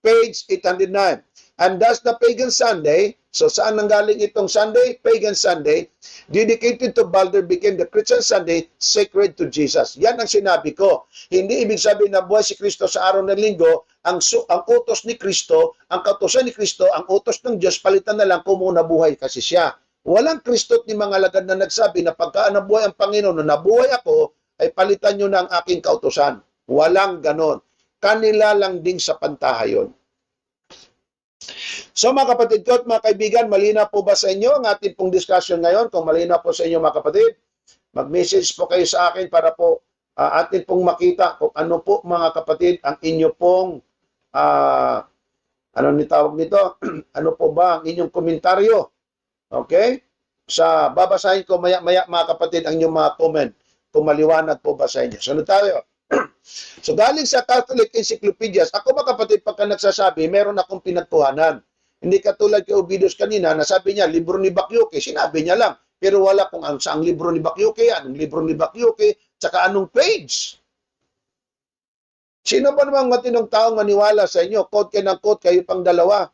page 809. And thus the pagan Sunday, so saan nanggaling itong Sunday? Pagan Sunday, dedicated to Balder became the Christian Sunday, sacred to Jesus. Yan ang sinabi ko. Hindi ibig sabihin na buhay si Kristo sa araw ng Linggo, ang utos ni Kristo, ang kautusan ni Kristo, ang utos ng Diyos, palitan na lang kung muna buhay kasi siya. Walang Kristo't ni mga alagad na nagsabi na pagka nabuhay ang Panginoon, na nabuhay ako, ay palitan nyo na ang aking kautusan. Walang ganon. Kanila lang ding sa pantaha yun. So mga kapatid ko at mga kaibigan, malinaw po ba sa inyo ang ating pong discussion ngayon? Kung malinaw po sa inyo mga kapatid, mag-message po kayo sa akin para po atin pong makita kung ano po mga kapatid ang inyo pong ano nitawag nito? Ano po ba ang inyong komentaryo? Okay? Babasahin ko maya-maya mga kapatid ang inyong mga comment kung maliwanag po ba sa inyo. Sunod tayo. So galing sa Catholic Encyclopedias, ako mga kapatid pagka nagsasabi, meron akong pinagkuhanan. Hindi katulad kay Ovidius kanina, nasabi niya, libro ni Bakyuke, sinabi niya lang. Pero wala kung saang libro ni Bakyuke, anong libro ni Bakyuke, tsaka anong page. Sino ba namang matinong taong maniwala sa inyo? Quote kayo ng quote, kayo pang dalawa.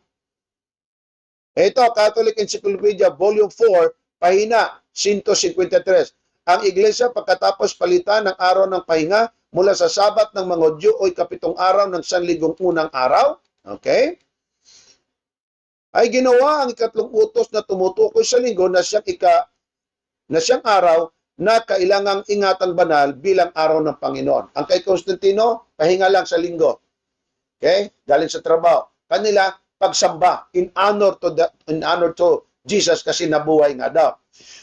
Ito, Catholic Encyclopedia, Volume 4, pahina 153. Ang Iglesia pagkatapos palitan ng araw ng pahinga mula sa Sabat ng mga Hudyo o ikapitong araw ng sanligong unang araw, okay? Ay ginawa ang ikatlong utos na tumutukoy sa linggo na siyang araw na kailangang ingatang banal bilang araw ng Panginoon. Ang kay Constantino, pahinga lang sa linggo. Okay? Galing sa trabaho. Kanila, pagsamba in honor to Jesus kasi nabuhay nga daw.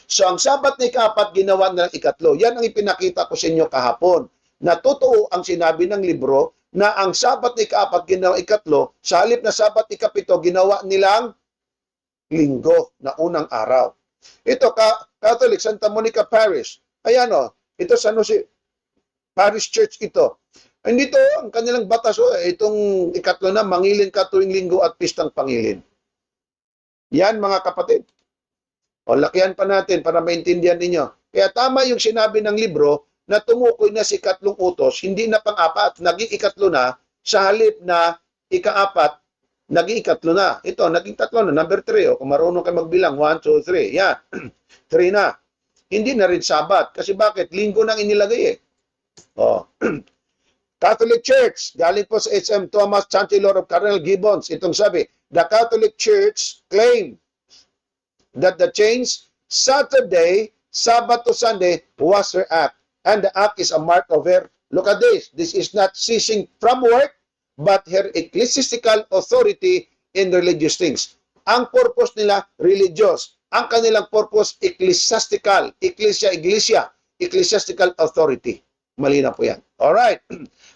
So ang Sabat na ika-4 ginawa ng ikatlo. Yan ang ipinakita ko sa inyo kahapon. Na totoo ang sinabi ng libro na ang Sabat na ika-4 ginawa ikatlo, sa halip na Sabat ika-7 ginawa nilang linggo na unang araw. Ito, Catholic, Santa Monica Parish. Ayan o, ito sa Parish Church ito. Hindi to, ang kanilang batas, itong ikatlo na, mangilin ka tuwing linggo at pistang pangilin. Yan mga kapatid. O, lakihan pa natin para maintindihan ninyo. Kaya tama yung sinabi ng libro na tumukoy na si ikatlong utos, hindi na pang-apat, naging ikatlo na, sa halip na ika-4, naging ikatlo na. Ito, naging tatlo na, number 3. O, kung marunong kayo magbilang, 1, 2, 3. Yan, 3 na. Hindi na rin Sabat. Kasi bakit? Linggo nang inilagay eh. O, Catholic Church, galing po sa H.M. Thomas, Chancellor of Cardinal Gibbons, itong sabi, the Catholic Church claimed that the change Saturday, Sabbath to Sunday was her act. And the act is a mark of her, look at this, this is not ceasing from work, but her ecclesiastical authority in religious things. Ang purpose nila, religious. Ang kanilang purpose, ecclesiastical. Iglesia, ecclesiastical authority. Malinaw po yan. Alright.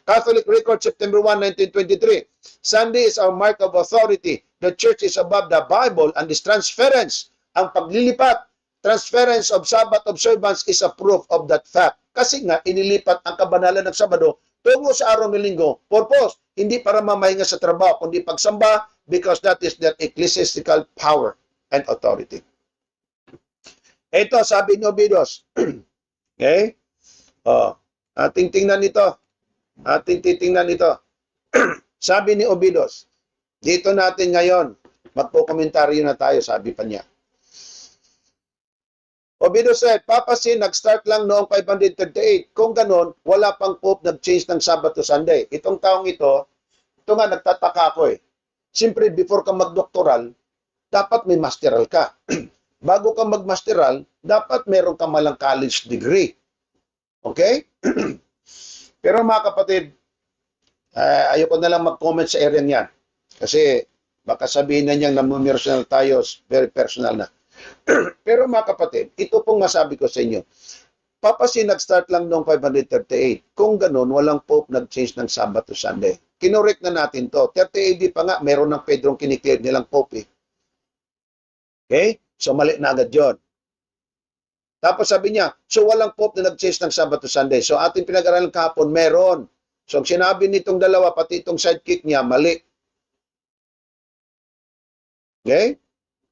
Catholic Record, September 1, 1923. Sunday is our mark of authority. The church is above the Bible and this transference. Ang paglilipat, transference of Sabbath observance is a proof of that fact. Kasi nga, inilipat ang kabanalan ng Sabado tungo sa araw ng linggo. Purpose, hindi para mamahinga sa trabaho, kundi pagsamba because that is their ecclesiastical power and authority. Ito, sabi ni Obidos. Okay? Ating tingnan ito. Ating titingnan ito. Sabi ni Obidos, dito natin ngayon, magpo-komentaryo na tayo, sabi pa niya. Obidos said, Papa Sin, nag-start lang noong 538. Kung ganon, wala pang Pope nag-change ng Sabbath to Sunday. Itong taong ito nga nagtataka ako eh. Siyempre, before ka mag-doctoral, dapat may masteral ka. Bago ka mag-masteral, dapat meron ka malang college degree. Okay? Pero mga kapatid, ayoko na lang mag-comment sa area niyan. Kasi baka sabihin na niyang namumersonal tayo, very personal na. Pero mga kapatid, ito pong masabi ko sa inyo. Papa Sin nag-start lang noong 538. Kung ganun, walang Pope nag-change ng Sabbath to Sunday. Kinorek na natin to. 30 AD pa nga, meron ng Pedrong kiniklear nilang Pope eh. Okay? So mali na agad yun. Tapos sabi niya, so walang Pope na nag-change ng Sabbath to Sunday. So ating pinag-aralan kahapon, meron. So ang sinabi nitong dalawa, pati itong sidekick niya, mali. Okay?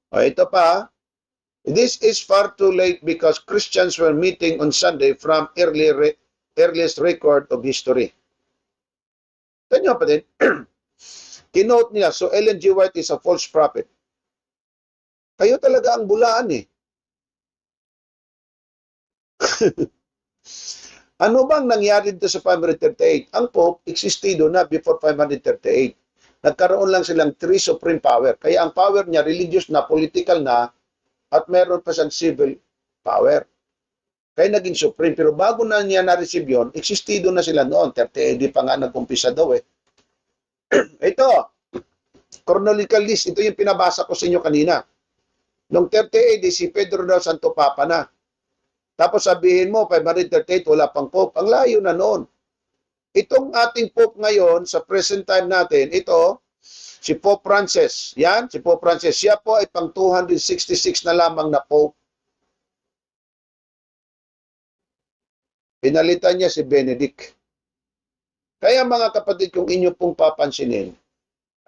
O ito pa, this is far too late because Christians were meeting on Sunday from earliest record of history. Tanyo pa din, kinote niya, so Ellen G. White is a false prophet. Kayo talaga ang bulaan eh. Ano bang nangyari dito sa 538? Ang Pope existido na before 538. Nagkaroon lang silang 3 supreme power. Kaya ang power niya, religious na, political na, at meron pa siyang civil power. Kaya naging supreme. Pero bago na niya na-receive yun, existido na sila noon. 30 AD pa nga nag-umpisa daw eh. Ito, chronological list. Ito yung pinabasa ko sa inyo kanina. Noong 30 AD, si Pedro daw Santo Papa na. Tapos sabihin mo, 538, wala pang Pope. Ang layo na noon. Itong ating Pope ngayon, sa present time natin, ito, si Pope Francis. Yan, si Pope Francis. Siya po ay pang 266 na lamang na Pope. Pinalitan niya si Benedict. Kaya mga kapatid, kung inyo pong papansinin,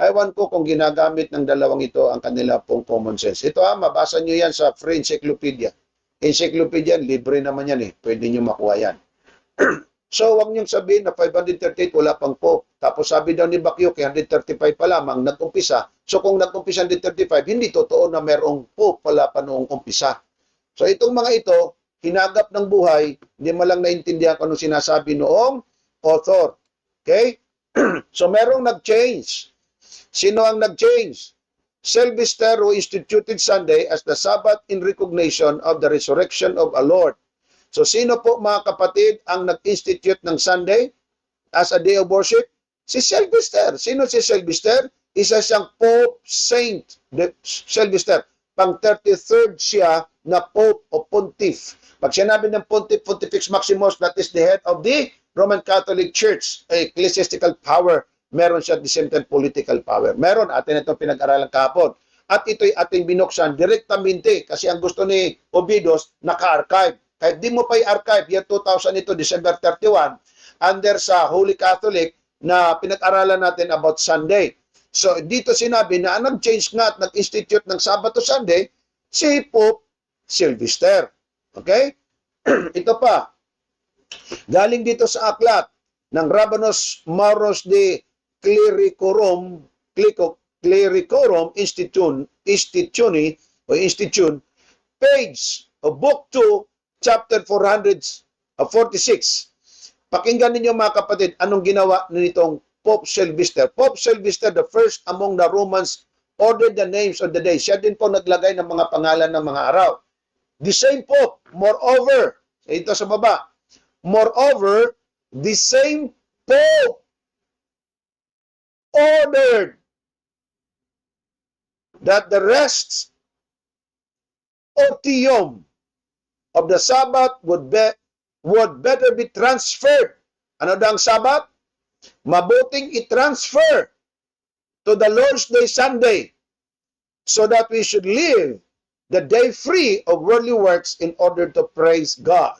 ewan ko kung ginagamit ng dalawang ito ang kanila pong common sense. Ito mabasa nyo yan sa Free Encyclopedia. Encyclopedia, libre naman yan eh. Pwede nyo makuha yan. So, huwag niyong sabihin na 538 wala pang Pope. Tapos sabi daw ni Bakyo, kaya 135 pa lamang nag-umpisa. So, kung nag-umpisa 135, hindi totoo na merong Pope pala pa noong umpisa. So, itong mga ito, hinagap ng buhay, hindi malang naintindihan kung anong sinasabi noong author. Okay? So, merong nag-change. Sino ang nag-change? Sylvester, who instituted Sunday as the Sabbath in recognition of the resurrection of our Lord. So, sino po mga kapatid ang nag-institute ng Sunday as a day of worship? Si Sylvester. Sino si Sylvester? Isa siyang Pope Saint Sylvester. Pang 33rd siya na Pope o Pontiff. Pag sinabi ng Pontiff, Pontifex Maximus, that is the head of the Roman Catholic Church, ecclesiastical power. Meron siya at the same time political power. Meron, atin itong pinag-aralan kahapon. At ito'y ating binuksan direktamente kasi ang gusto ni Obidos, naka-archive. Kahit di mo pa i-archive, year 2000 ito, December 31, under sa Holy Catholic na pinag-aralan natin about Sunday. So, dito sinabi na nag-change nga at nag-institute ng Sabbath to Sunday, si Pope Sylvester. Okay? Ito pa. Galing dito sa aklat ng Rabanus Maurus de Clericorum Institutioni o Institution, page of book 2, chapter 446. Pakinggan ninyo mga kapatid, anong ginawa nitong Pope Sylvester. Pope Sylvester, the first among the Romans, ordered the names of the day. Siya din po naglagay ng mga pangalan ng mga araw. The same Pope, moreover, ito sa baba, moreover, the same Pope ordered that the rest otium of the Sabbath would better be transferred. Ano daw ang Sabbath? Mabuting i-transfer to the Lord's Day Sunday so that we should live the day free of worldly works in order to praise God.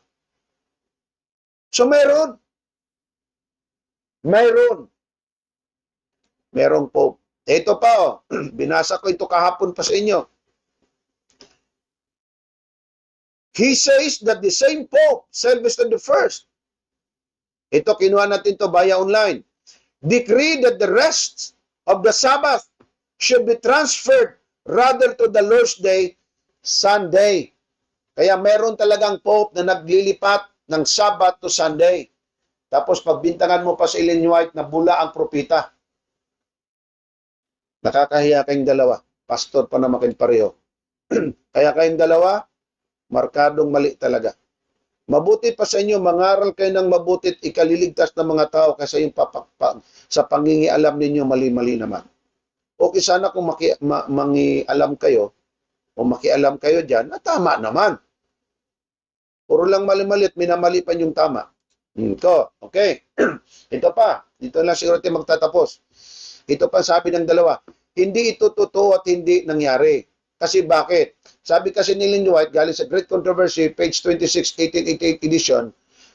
So meron. Mayroon. Merong Pope. Ito pa, oh. Binasa ko ito kahapon pa sa inyo. He says that the same Pope, Sylvester I, ito, kinuha natin to via online, decree that the rest of the Sabbath should be transferred rather to the Lord's Day, Sunday. Kaya meron talagang Pope na naglilipat ng Sabbath to Sunday. Tapos pagbintangan mo pa si Ellen White na bula ang propita. Nakakahiya kayong dalawa. Pastor pa naman kayong pareho. Kaya kayong dalawa, markadong mali talaga. Mabuti pa sa inyo, mangaral kayo ng mabuti at ikaliligtas ng mga tao kasi yung sa pangingialam ninyo mali-mali naman. Okay sana kung mangialam kayo o makialam kayo dyan, na tama naman. Puro lang mali-mali at minamali pa yung tama. Ito, okay. Ito pa, dito lang siguro tayo magtatapos. Ito pa sabi ng dalawa, hindi ito totoo at hindi nangyari. Kasi bakit? Sabi kasi ni Ellen White, galing sa Great Controversy, page 26, 1888 edition,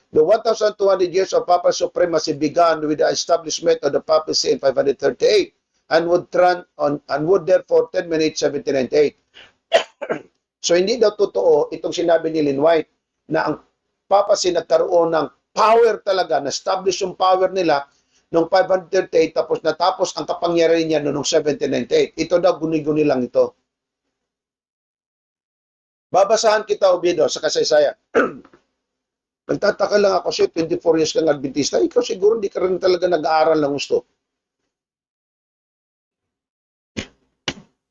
the 1,200 years of papal supremacy began with the establishment of the papacy in 538 and would therefore terminate 1798. So hindi daw totoo itong sinabi ni Ellen White na ang papacy nagkaroon ng power talaga, na-establish yung power nila noong 538 tapos ang kapangyarihan niya noong 1798. Ito daw guni-guni lang ito. Babasahan kita, Obiedo, sa kasaysayan. Nagtataka lang ako siya, 24 years kang Adventista. Ikaw siguro hindi ka rin talaga nag-aaral ng gusto.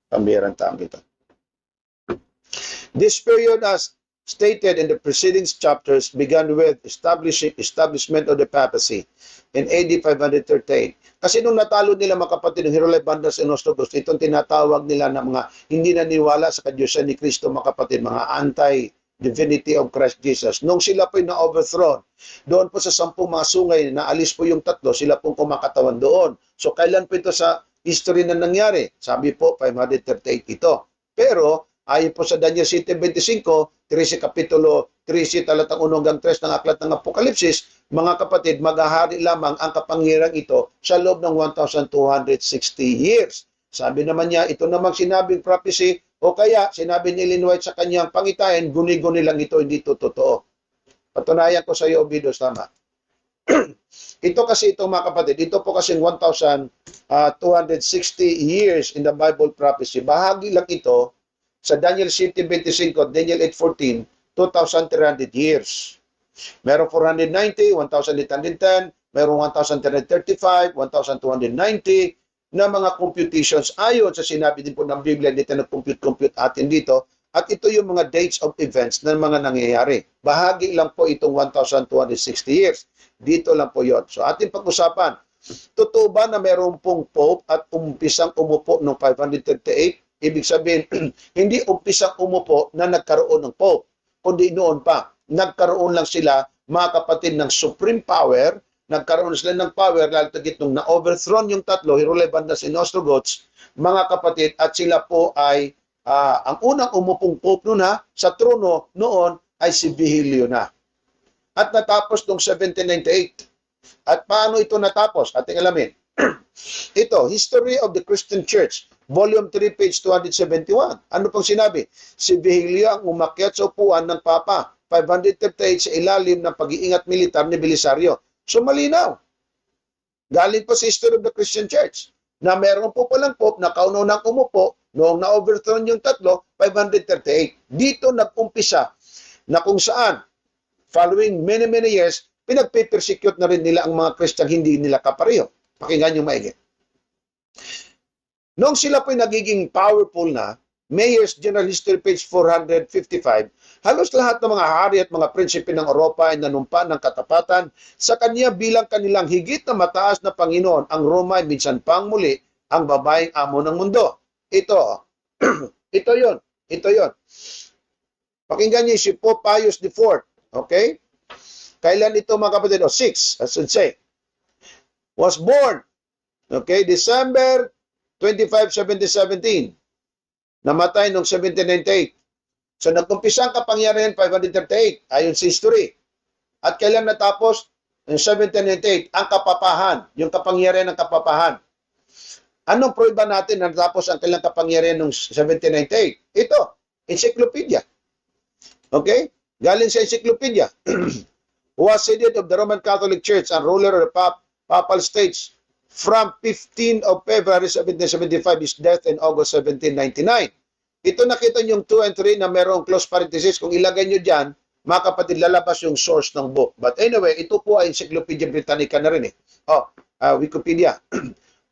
Pambirang taong kita. This period, as stated in the preceding chapters, began with establishment of the papacy in AD 538. Kasi nung natalo nila mga kapatid ng Hierolybanus and Nostrovos, itong tinatawag nila na mga hindi naniwala sa kadyusan ni Kristo, mga kapatid, mga anti-divinity of Christ Jesus. Nung sila po'y na-overthrown, doon po sa 10 mga sungay, naalis po yung 3, sila pong kumakatawan doon. So kailan po ito sa history na nangyari? Sabi po, 538 ito. Pero, ayon po sa Daniel 7:25, 13 kapitulo 13 talatang 1 hanggang 3 ng aklat ng Apokalipsis, mga kapatid, maghahari lamang ang kapangyarihan ito sa loob ng 1,260 years. Sabi naman niya, ito namang sinabing prophecy, o kaya sinabi ni Ellen White sa kanyang pangitayan, guni-guni lang ito, hindi ito totoo. Patunayan ko sa iyo, Obidos, tama. Ito kasi itong mga kapatid, ito po kasi 1,260 years in the Bible prophecy. Bahagi lang ito sa Daniel 7:25, Daniel 8:14, 2,300 years. Merong 490, 1,810, merong 1,335, 1,290 na mga computations ayon sa sinabi din po ng Biblia, dito nag-compute atin dito. At ito yung mga dates of events na mga nangyayari. Bahagi lang po itong 1,260 years. Dito lang po yon. So ating pag-usapan, totoo ba na mayroong pong Pope at umpisang umupo noong 538? Ibig sabihin, hindi umpisang umupo na nagkaroon ng Pope, kundi noon pa. Nagkaroon lang sila, mga kapatid, ng supreme power, nagkaroon sila ng power, lalo tagit nung na-overthrown yung 3, Hierolybanus and Ostrogoths, mga kapatid, at sila po ay, ang unang umupong Pope noon sa trono noon ay si Vigilio na. At natapos noong 1798. At paano ito natapos? Ating alamin. Ito, History of the Christian Church, Volume 3, page 271. Ano pong sinabi? Si Vigilio ang umakyat sa upuan ng Papa, 538 sa ilalim ng pag-iingat militar ni Belisario. So malinaw. Galing po sa History of the Christian Church na meron po palang Pope na kaunang umupo noong na-overthrown yung 3, 538. Dito nag-umpisa na kung saan, following many years, pinagpe-persecute na rin nila ang mga Kristiyang hindi nila kapareho. Pakinggan yung maigi. Noong sila po'y nagiging powerful na, Mayer's General History, page 455, halos lahat ng mga hari at mga prinsipe ng Europa ay nanumpa ng katapatan sa kanya bilang kanilang higit na mataas na Panginoon. Ang Roma ay minsan pang muli ang babaeng amo ng mundo. Ito, ito yon. Pakinggan niyo si Pope Pius IV. Okay? Kailan ito mga kapatid? 6, I should say. Was born, okay, December 25, 1717. Namatay noong 1798. So nagkumpisa ang kapangyarihan 538 ayon sa history. At kailan natapos? Yung 1798, ang kapapahan, yung kapangyarihan ng kapapahan. Anong prueba natin na natapos ang kailang kapangyarihan ng 1798? Ito, encyclopedia. Okay? Galing sa encyclopedia. Who was head of the Roman Catholic Church and ruler of the Papal States from 15 of February 1775, his death in August 1799. Ito nakita nyo yung 2 and 3 na merong close parenthesis. Kung ilagay nyo dyan, mga kapatid, lalabas yung source ng book. But anyway, ito po ay Encyclopedia Britannica na rin eh. Wikipedia.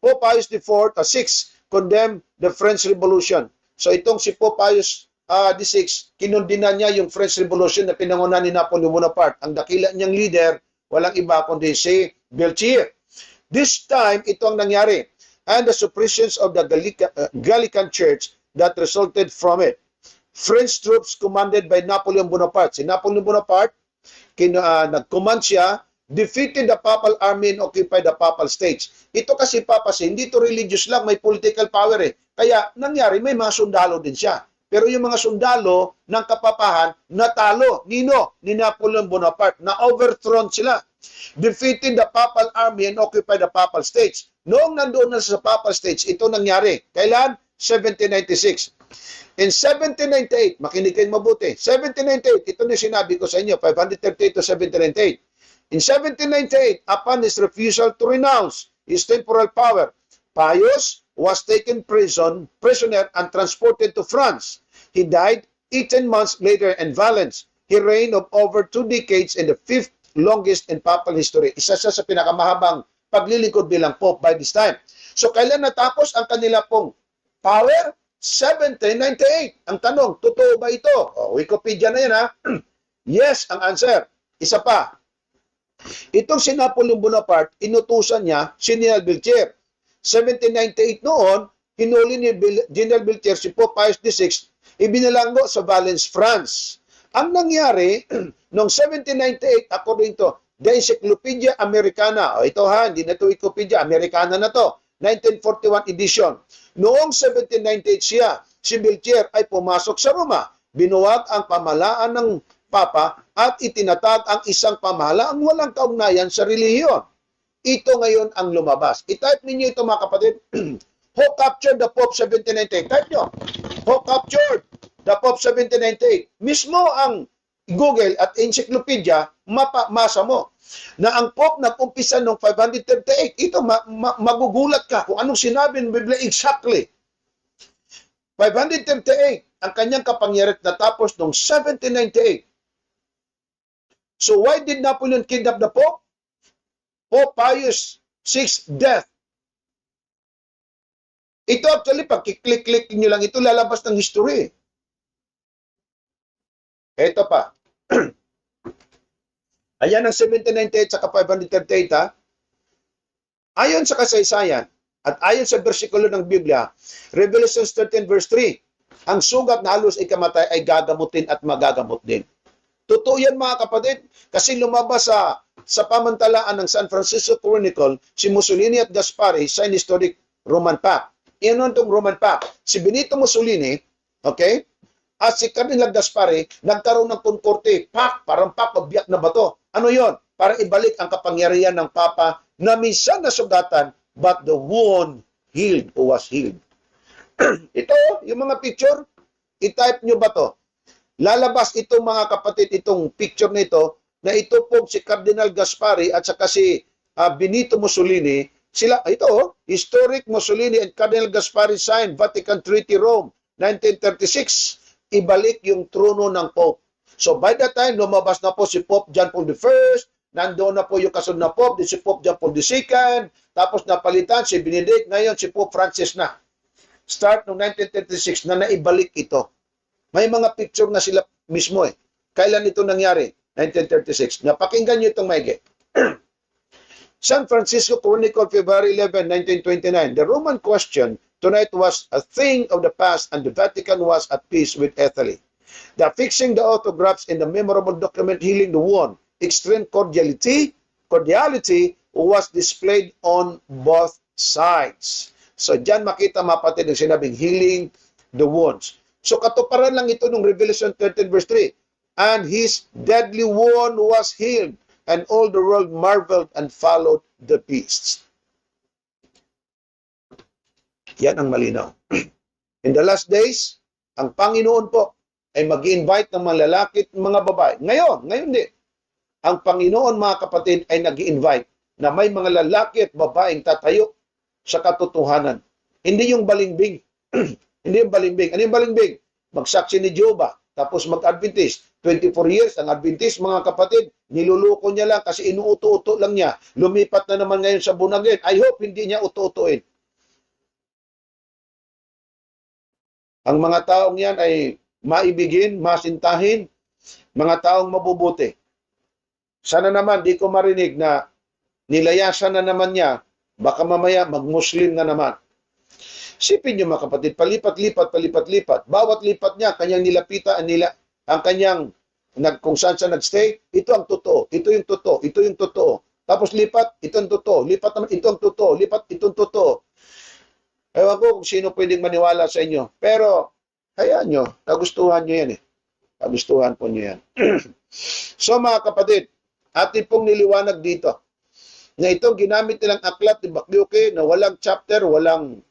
Pope Pius IV, 6, condemned the French Revolution. So itong si Pope Pius VI, kinundina niya yung French Revolution na pinangunahan ni Napoleon Bonaparte. Ang dakila niyang leader, walang iba kundi si Belchier. This time, ito ang nangyari. And the suppressions of the Gallican Church that resulted from it. French troops commanded by Napoleon Bonaparte. Si Napoleon Bonaparte, nag-command siya, defeated the Papal Army and occupied the Papal States. Ito kasi papasin, hindi to religious lang, may political power eh. Kaya nangyari, may mga sundalo din siya. Pero yung mga sundalo ng kapapahan, natalo. Nino? Ni Napoleon Bonaparte. Na-overthrown sila. Defeated the Papal Army and occupied the Papal States. Noong nandoon na sa Papal States, ito nangyari. Kailan? 1796. In 1798, makinig kayo mabuti. 1798, ito na sinabi ko sa inyo, 538 to 1798. In 1798, upon his refusal to renounce his temporal power, Pius was taken prisoner and transported to France. He died 18 months later in Valence. He reigned of over 2 decades in the 5th longest in papal history. Isa siya sa pinakamahabang paglilingkod bilang pope by this time. So kailan natapos ang kanila pong power? 1798. Ang tanong, totoo ba ito? Wikipedia na yan ha. Yes, ang answer. Isa pa. Itong si Napoleon Bonaparte, inutusan niya si General Belchier. 1798 noon, hinuli ni General Belchier si Pope Pius VI, ibinalanggo sa Valence, France. Ang nangyari, noong 1798, according to the Encyclopedia Americana, ito ha, hindi na ito Wikipedia, Americana na to, 1941 edition. Noong 1798 siya, si Belchier ay pumasok sa Roma. Binuwag ang pamahalaan ng Papa at itinatag ang isang pamahalaang walang kaugnayan sa relihiyon. Ito ngayon ang lumabas. I-type ninyo ito mga kapatid. Who captured the Pope 1798? Type nyo. Who captured the Pope 1798? Mismo ang Google at Encyclopedia, masa mo na ang Pope nag-umpisa noong 538. Ito, magugulat ka kung anong sinabi ng Biblia exactly. 538, ang kanyang kapangyarihan natapos noong 1798. So why did Napoleon kidnap the Pope? Pope Pius VI death. Ito actually, pag kiklik-click nyo lang, ito lalabas ng history. Ito pa. Ayan ang 1798 sa 538 ha. Ayon sa kasaysayan at ayon sa bersikulo ng Biblia, Revelation 13 verse 3, ang sugat na halos ikamatay ay gagamutin at magagamot din. Totoo yan mga kapatid, kasi lumabas sa pamantalaan ng San Francisco Chronicle, si Mussolini at Gaspari sa historic Roman Pact. Iyon itong Roman Pact. Si Benito Mussolini, okay, at si Cardinal Gaspari, nagkaroon ng konkorte, pact, parang pact of biyak na bato. Ano yon? Para ibalik ang kapangyarihan ng Papa na minsan nasugatan, but the wound healed o was healed. Ito, yung mga picture, i-type nyo ba to? Lalabas itong mga kapatid, itong picture nito, na ito po si Cardinal Gaspari at saka si Benito Mussolini. Sila, ito, Historic Mussolini and Cardinal Gaspari signed Vatican Treaty Rome, 1936. Ibalik yung trono ng Pope. So by that time, lumabas na po si Pope John Paul I, nandoon na po yung kasunod na Pope, si Pope John Paul II, tapos napalitan si Benedict, ngayon si Pope Francis na. Start noong 1936 na naibalik ito. May mga picture na sila mismo eh. Kailan ito nangyari? 1936. Napakinggan nyo itong maigi. San Francisco Chronicle, February 11, 1929. The Roman question tonight was a thing of the past and the Vatican was at peace with Italy. The fixing the autographs in the memorable document healing the wound. Extreme cordiality was displayed on both sides. So dyan makita mapatid ang sinabing healing the wounds. So katuparan lang ito ng Revelation 13 verse 3. And his deadly wound was healed. and all the world marveled and followed the beasts. Yan ang malinaw. In the last days, ang Panginoon po ay mag-invite ng mga lalaki at mga babae. Ngayon di. Ang Panginoon, mga kapatid, ay nag-invite na may mga lalaki at babaeng tatayo sa katotohanan. Hindi yung balimbing. Hindi yung balimbing. Ano yung balimbing? Magsaksi ni Jehovah, tapos mag-Adventist. 24 years, ang Adventist, mga kapatid, niluluko niya lang kasi inuuto-uto lang niya. Lumipat na naman ngayon sa Bunagin. I hope hindi niya uto-utuin. Ang mga taong yan ay maibigin, masintahin, mga taong mabubuti. Sana naman, di ko marinig na nilayasan na naman niya, baka mamaya mag-Muslim na naman. Sipin niyo mga kapatid, palipat-lipat. Bawat lipat niya, kanyang nilapitan, ang kanyang, kung saan siya nagstay, ito ang totoo, ito yung totoo, ito yung totoo. Tapos lipat, ito ang totoo, lipat naman, ito ang totoo, lipat, ito ang totoo. Ewan ko kung sino pwedeng maniwala sa inyo. Pero, hayaan nyo, nagustuhan nyo yan eh. Nagustuhan po nyo yan. So mga kapatid, atin pong niliwanag dito na itong ginamit nilang aklat ni Bakyuke na walang chapter, walang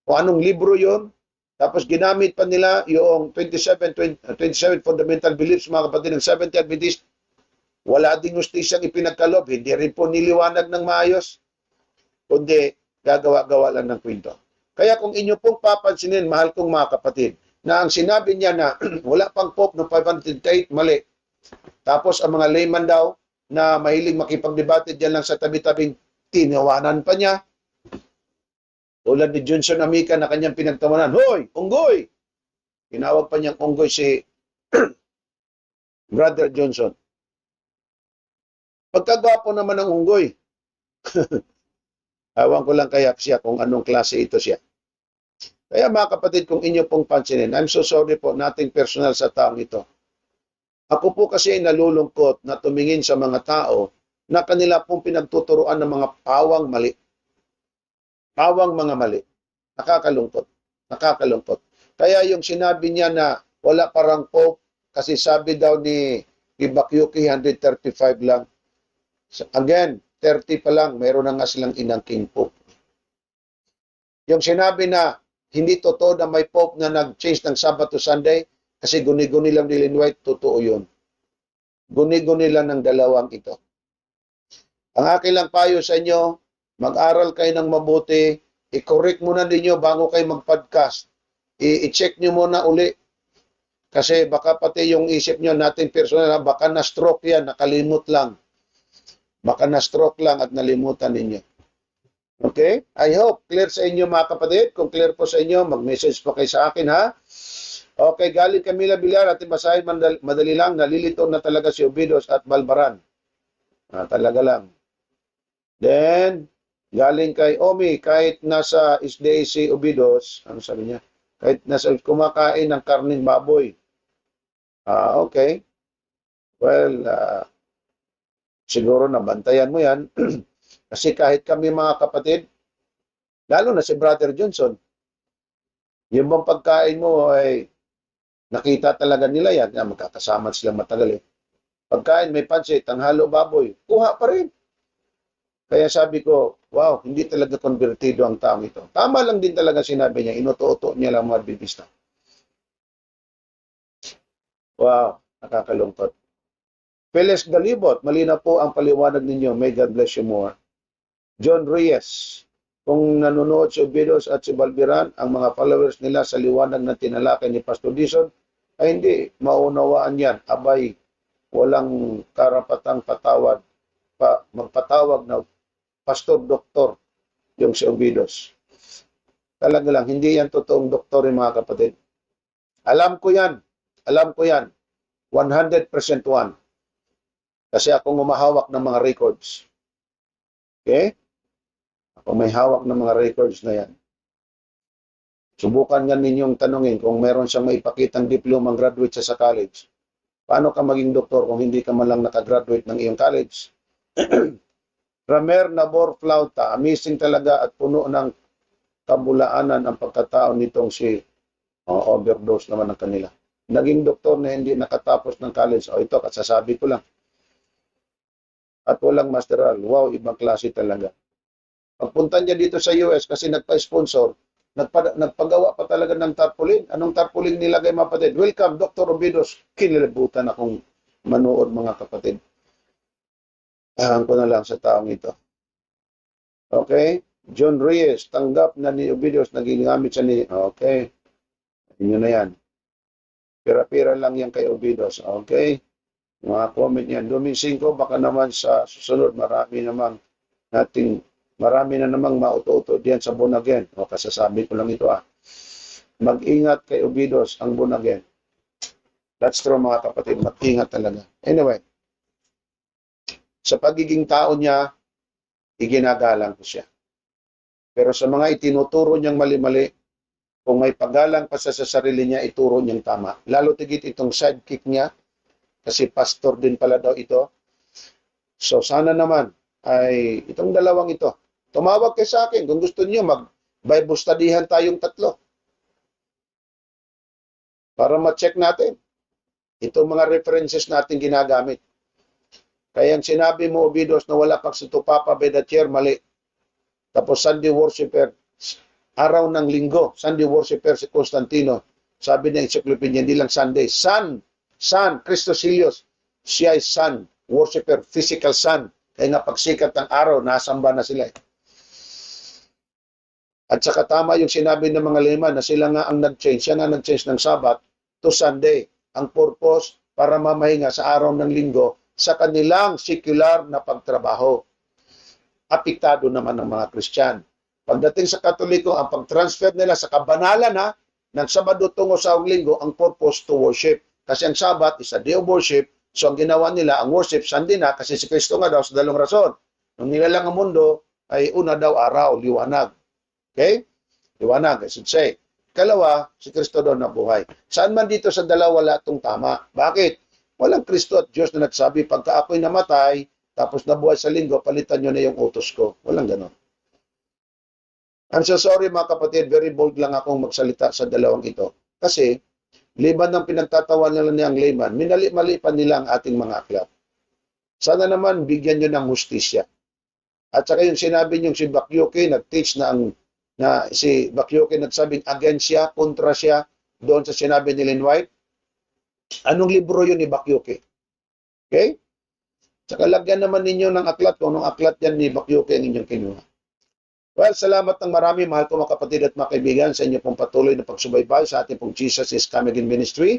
o anong libro yon. Tapos ginamit pa nila yung 27 fundamental beliefs, mga kapatid ng Seventh Adventist. Wala ding justisyang ipinagkalob, hindi rin po niliwanag ng maayos, kundi gagawa-gawa lang ng kwento. Kaya kung inyo pong papansinin, mahal kong mga kapatid, na ang sinabi niya na wala pang Pope noong 508, mali. Tapos ang mga layman daw na mahilig makipagdebate dyan lang sa tabi-tabing, tinawanan pa niya. Tulad ni Johnson Amica na kanyang pinagtawanan, hoy, unggoy! Tinawag pa niyang unggoy si Brother Johnson. Pagkagwapo naman ng unggoy. Awan ko lang kaya siya kung anong klase ito siya. Kaya mga kapatid, kung inyo pong pansinin, I'm so sorry po, nating personal sa taong ito. Ako po kasi ay nalulungkot na tumingin sa mga tao na kanila pong pinagtuturuan ng mga pawang mali. Pawang mga mali. Nakakalungkot. Nakakalungkot. Kaya yung sinabi niya na wala parang Pope, kasi sabi daw ni Bakyuke 135 lang. Again, 30 pa lang, meron na nga silang inangking Pope. Yung sinabi na hindi totoo na may Pope na nag-change ng Sabbath to Sunday kasi guni-guni lang ni Ellen White, totoo yun. Guni-guni lang ng dalawang ito. Ang akin lang payo sa inyo, mag-aral kayo ng mabuti, i-correct muna ninyo bago kayo mag-podcast. I-check nyo muna uli. Kasi baka pati yung isip nyo natin personal, baka na-stroke yan, nakalimot lang. Baka na-stroke lang at nalimutan ninyo. Okay? I hope clear sa inyo mga kapatid. Kung clear po sa inyo, mag-message po kayo sa akin ha. Okay, galing Camila Villar at basahin madali lang. Nalilito na talaga si Obidos at Balbaran. Talaga lang. Then, galing kay Omi, kahit nasa isday si Obidos, ano sabi niya? Kahit nasa kumakain ng karning baboy. Okay. Well, siguro nabantayan mo yan. Kasi kahit kami mga kapatid, lalo na si Brother Johnson, yung bang pagkain mo ay nakita talaga nila yan. Magkakasama sila matagal eh. Pagkain may pansit, ang halo baboy, kuha pa rin. Kaya sabi ko, wow, hindi talaga konvertido ang taong ito. Tama lang din talaga sinabi niya, inuto-uto niya lang mga bibista. Wow, nakakalungkot. Peles Galibot, malinaw po ang paliwanag ninyo. May God bless you more. John Reyes, kung nanonood si Obidos at si Balbiran, ang mga followers nila sa liwanag na tinalakay ni Pastor Dison, ay hindi maunawaan yan. Abay, walang karapatang magpatawag na Pastor Doktor yung si Obidos. Talaga lang, hindi yan totoong doktor mga kapatid. Alam ko yan. 100% one. Kasi akong umahawak ng mga records. Okay? Ako may hawak ng mga records na yan. Subukan nga ninyong tanungin kung meron siyang maipakitang diploma graduate sa college. Paano ka maging doktor kung hindi ka man lang nakagraduate ng iyong college? Ramer Nabor Flauta, amazing talaga at puno ng kabulaanan ang pagkatao nitong si overdose naman ng kanila. Naging doktor na hindi nakatapos ng college. Ito, kasasabi ko lang. at walang masteral. Wow, ibang klase talaga. Pagpunta niya dito sa US kasi nagpa-sponsor, nagpagawa pa talaga ng tarpaulin. Anong tarpaulin nilagay mga kapatid? Welcome, Dr. Obidos. Kinilibutan akong manood mga kapatid. Ahan ko na lang sa taong ito. Okay? John Reyes, tanggap na ni Obidos, naging gamit siya ni... Okay. Inyo na yan. Pira-pira lang yan kay Obidos. Okay? Mga comment yan. Domingo 5, baka naman sa susunod, marami na namang mauto-uto diyan sa born again. O, kasasabi ko lang ito Mag-ingat kay Obidos ang born again. That's true mga kapatid. Mag-ingat talaga. Anyway, sa pagiging tao niya, iginagalang ko siya. Pero sa mga itinuturo niyang mali-mali, kung may paggalang pa sa sarili niya, ituro niyang tama. Lalo tigit itong sidekick niya, kasi pastor din pala daw ito. So sana naman ay itong dalawang ito. Tumawag kayo sa akin kung gusto niyo mag-Bible studyhan tayong tatlo. Para ma-check natin itong mga references natin ginagamit. Kaya ang sinabi mo, Obidos, na wala pagsuto Papa Bedatier, mali. Tapos Sunday worshiper, araw ng linggo, Sunday worshiper si Constantino. Sabi niya, encyclopedia, hindi lang Sunday. Sun, Christos Helios, siya ay sun, worshiper, physical sun. Kaya nga pagsikat ng araw, nasamba na sila. At saka tama yung sinabi ng mga layman na sila nga ang nag-change. Siya nga nag-change ng Sabat to Sunday. Ang purpose para mamahinga sa araw ng linggo sa kanilang secular na pagtrabaho. Apektado naman ng mga Kristyan. Pagdating sa Katoliko, ang pag-transfer nila sa kabanalan ng Sabado tungo sa linggo, ang purpose to worship. Kasi ang Sabat is a day of worship. So ang ginawa nila, ang worship Sunday na, kasi si Kristo nga daw sa dalawang rason. Nung nilalang ang mundo, ay una daw araw, liwanag. Okay? Liwanag, I should say. Kalawa, si Kristo daw nabuhay. Saan man dito sa dalawa wala itong tama? Bakit? Walang Kristo at Diyos na nagsabi, pagka ako'y namatay, tapos nabuhay sa linggo, palitan nyo na yung utos ko. Walang ganon. I'm so sorry mga kapatid, very bold lang akong magsalita sa dalawang ito. Kasi, liban ng pinagtatawan nila niyang layman, minali-mali pa nila ang ating mga aklat. Sana naman bigyan nyo ng hustisya. At saka yung sinabi niyong si Bakyuki, nag-teach na si Bakyuki nagsabing against siya, kontra siya, doon sa sinabi ni Ellen White. Anong libro yun ni Bakyuki? Okay? Saka lagyan naman ninyo ng aklat kung anong aklat yan ni Bakyuki ang inyong kinuha. Well, salamat ng marami, mahal ko mga kapatid at mga kaibigan, sa inyo pong patuloy na pagsubaybay sa ating pong Jesus is Coming Again Ministry.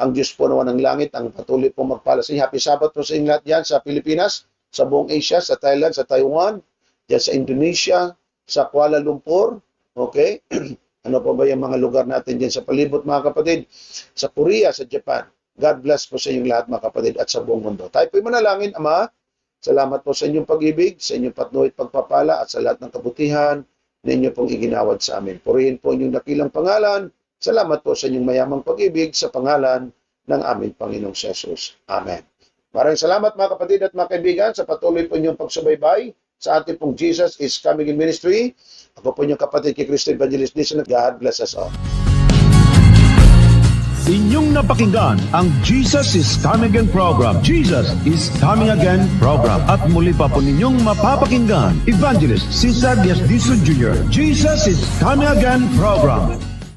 Ang Diyos po naman ng langit, ang patuloy pong magpala sa inyo. Happy Sabbath po sa inyo lahat yan sa Pilipinas, sa buong Asia, sa Thailand, sa Taiwan, dyan sa Indonesia, sa Kuala Lumpur, okay? Ano po ba yung mga lugar natin dyan sa palibot mga kapatid? Sa Korea, sa Japan. God bless po sa inyong lahat mga kapatid at sa buong mundo. Tayo po'y manalangin, Ama. Salamat po sa inyong pag-ibig, sa inyong patuloy at pagpapala at sa lahat ng kabutihan na inyo pong iginawad sa amin. Purihin po inyong dakilang pangalan. Salamat po sa inyong mayamang pag-ibig sa pangalan ng aming Panginoong Jesus. Amen. Maraming salamat mga kapatid at mga kaibigan sa patuloy po inyong pagsubaybay sa ating pong Jesus is Coming in Ministry. Ako po inyong kapatid kay Cristo Evangelist Nation. God bless us all. Inyong napakinggan ang Jesus is Coming Again program. Jesus is Coming Again program. At muli pa po ninyong mapapakinggan Evangelist Cesar Diaz Dizon Jr. Jesus is Coming Again program.